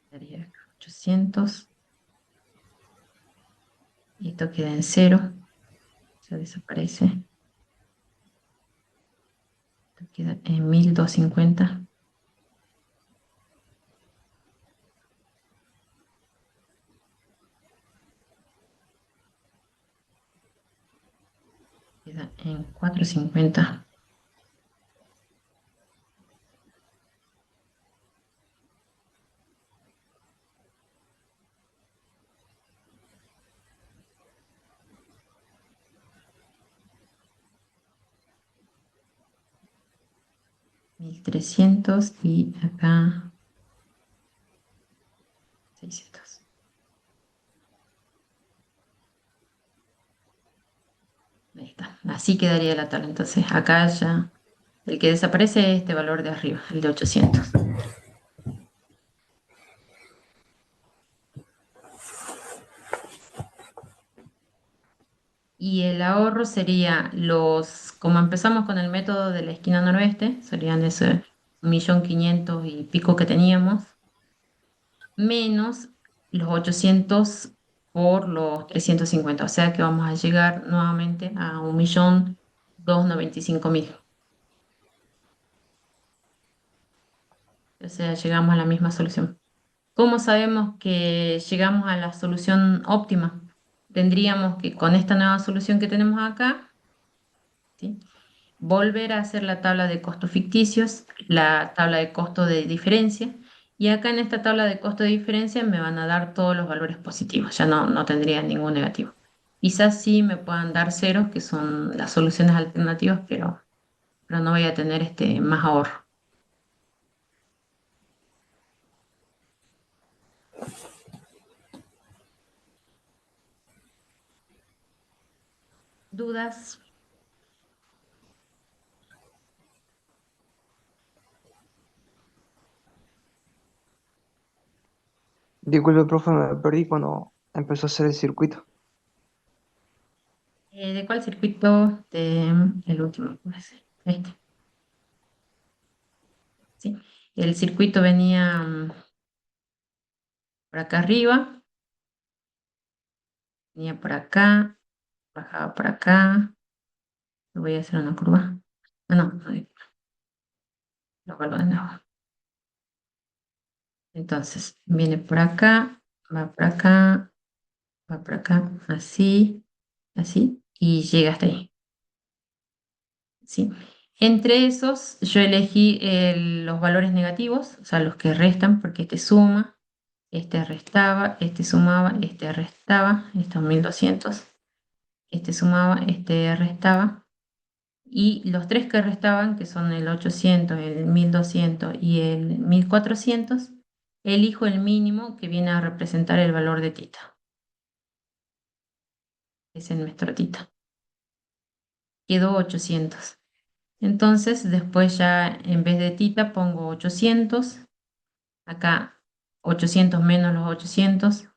Sería acá 800. Y esto queda en cero. Se desaparece. Esto queda en 1250. Queda en 450. $1300 y acá 600. Ahí está. Así quedaría la tabla. Entonces, acá ya el que desaparece es este valor de arriba, el de 800. Y el ahorro sería como empezamos con el método de la esquina noroeste, serían ese 1.500.000 y pico que teníamos, menos los 800 por los 350, o sea que vamos a llegar nuevamente a 1.295.000. O sea, llegamos a la misma solución. ¿Cómo sabemos que llegamos a la solución óptima? Tendríamos que, con esta nueva solución que tenemos acá, ¿sí?, volver a hacer la tabla de costos ficticios, la tabla de costo de diferencia, y acá en esta tabla de costo de diferencia me van a dar todos los valores positivos, ya no tendría ningún negativo. Quizás sí me puedan dar ceros, que son las soluciones alternativas, pero no voy a tener más ahorro. ¿Dudas? Disculpe, profe, me perdí cuando empezó a hacer el circuito. ¿De cuál circuito? El último, puede ser. ¿Sí? El circuito venía por acá arriba, venía por acá, bajaba por acá. Voy a hacer una curva. No, lo vuelvo de nuevo. Entonces, viene por acá, va por acá, Va por acá, así, así, y llega hasta ahí. ¿Sí? Entre esos, yo elegí los valores negativos, o sea, los que restan, porque este suma, este restaba, este sumaba, este restaba, estos 1200, este sumaba, este restaba. Y los tres que restaban, que son el 800, el 1200 y el 1400, elijo el mínimo que viene a representar el valor de tita. Es en nuestro tita. Quedó 800. Entonces, después ya en vez de tita pongo 800. Acá 800 menos los 800.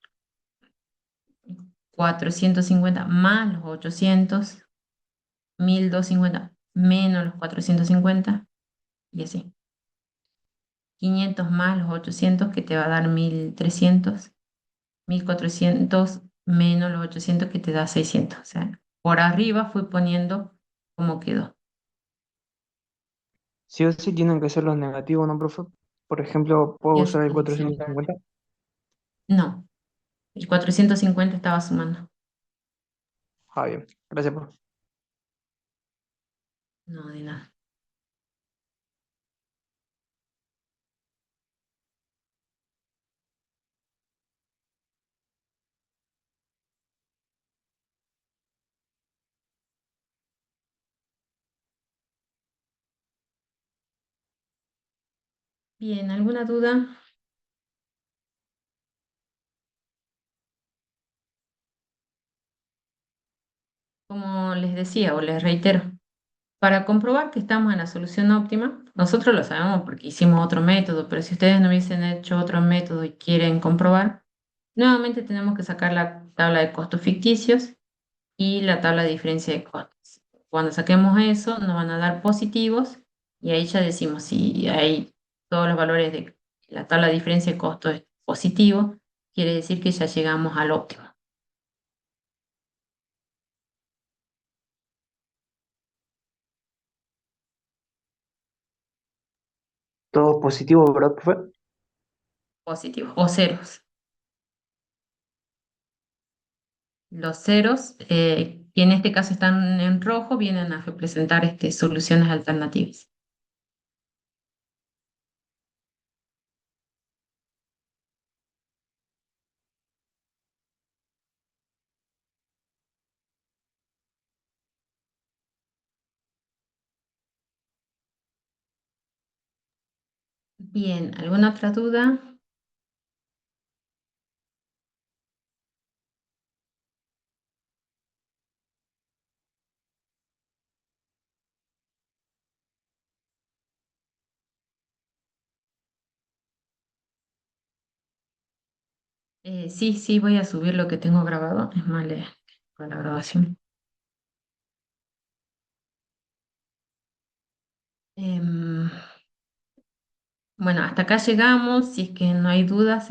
450 más los 800. 1250 menos los 450. Y así. 500 más los 800 que te va a dar 1300, 1400 menos los 800 que te da 600. O sea, por arriba fui poniendo cómo quedó. Sí o sí tienen que ser los negativos, ¿no, profe? Por ejemplo, ¿puedo Y usar el así, sí. 450? No, el 450 estaba sumando. Ah, bien. Gracias, profe. No, de nada. Bien, ¿alguna duda? Como les decía o les reitero, para comprobar que estamos en la solución óptima, nosotros lo sabemos porque hicimos otro método, pero si ustedes no hubiesen hecho otro método y quieren comprobar, nuevamente tenemos que sacar la tabla de costos ficticios y la tabla de diferencia de costos. Cuando saquemos eso, nos van a dar positivos y ahí ya decimos si hay todos los valores de la tabla de diferencia de costos es positivo, quiere decir que ya llegamos al óptimo. Todo positivo, ¿verdad, profe? Positivo o ceros. Los ceros, que en este caso están en rojo, vienen a representar soluciones alternativas. Bien, ¿alguna otra duda? Sí, sí, voy a subir lo que tengo grabado. Es más, con la grabación. Em, bueno, hasta acá llegamos. Si es que no hay dudas,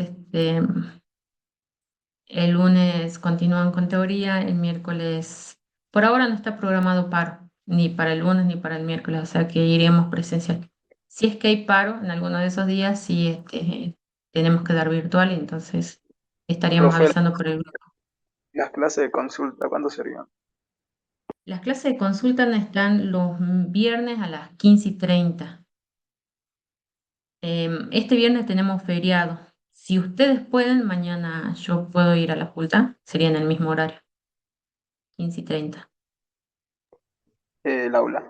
el lunes continúan con teoría, el miércoles, por ahora no está programado paro, ni para el lunes ni para el miércoles, o sea que iremos presencial. Si es que hay paro en alguno de esos días, sí tenemos que dar virtual, entonces estaríamos Profe, avisando por el grupo. las clases de consulta, ¿cuándo serían? Las clases de consulta están los viernes a las 15:30. Este viernes tenemos feriado. Si ustedes pueden, mañana yo puedo ir a la facultad, sería en el mismo horario, 15:30. El aula.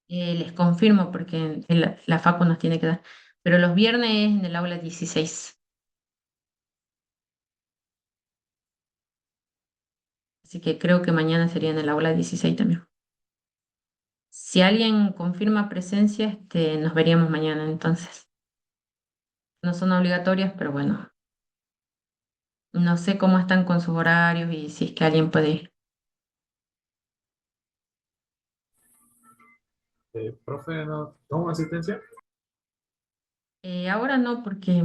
Les confirmo porque la Facu nos tiene que dar. Pero los viernes es en el aula 16. Así que creo que mañana sería en el aula 16 también. Si alguien confirma presencia, nos veríamos mañana entonces. No son obligatorias, pero bueno, no sé cómo están con sus horarios y si es que alguien puede ir. Profe, ¿no tomo asistencia? Ahora no, porque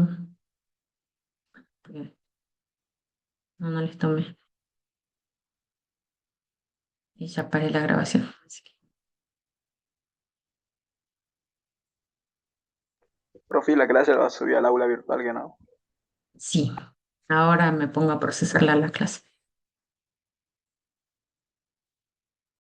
no les tomé. Y ya paré la grabación. Así que, Profe, ¿y la clase la va a subir al aula virtual que no? sí, Ahora me pongo a procesarla la clase.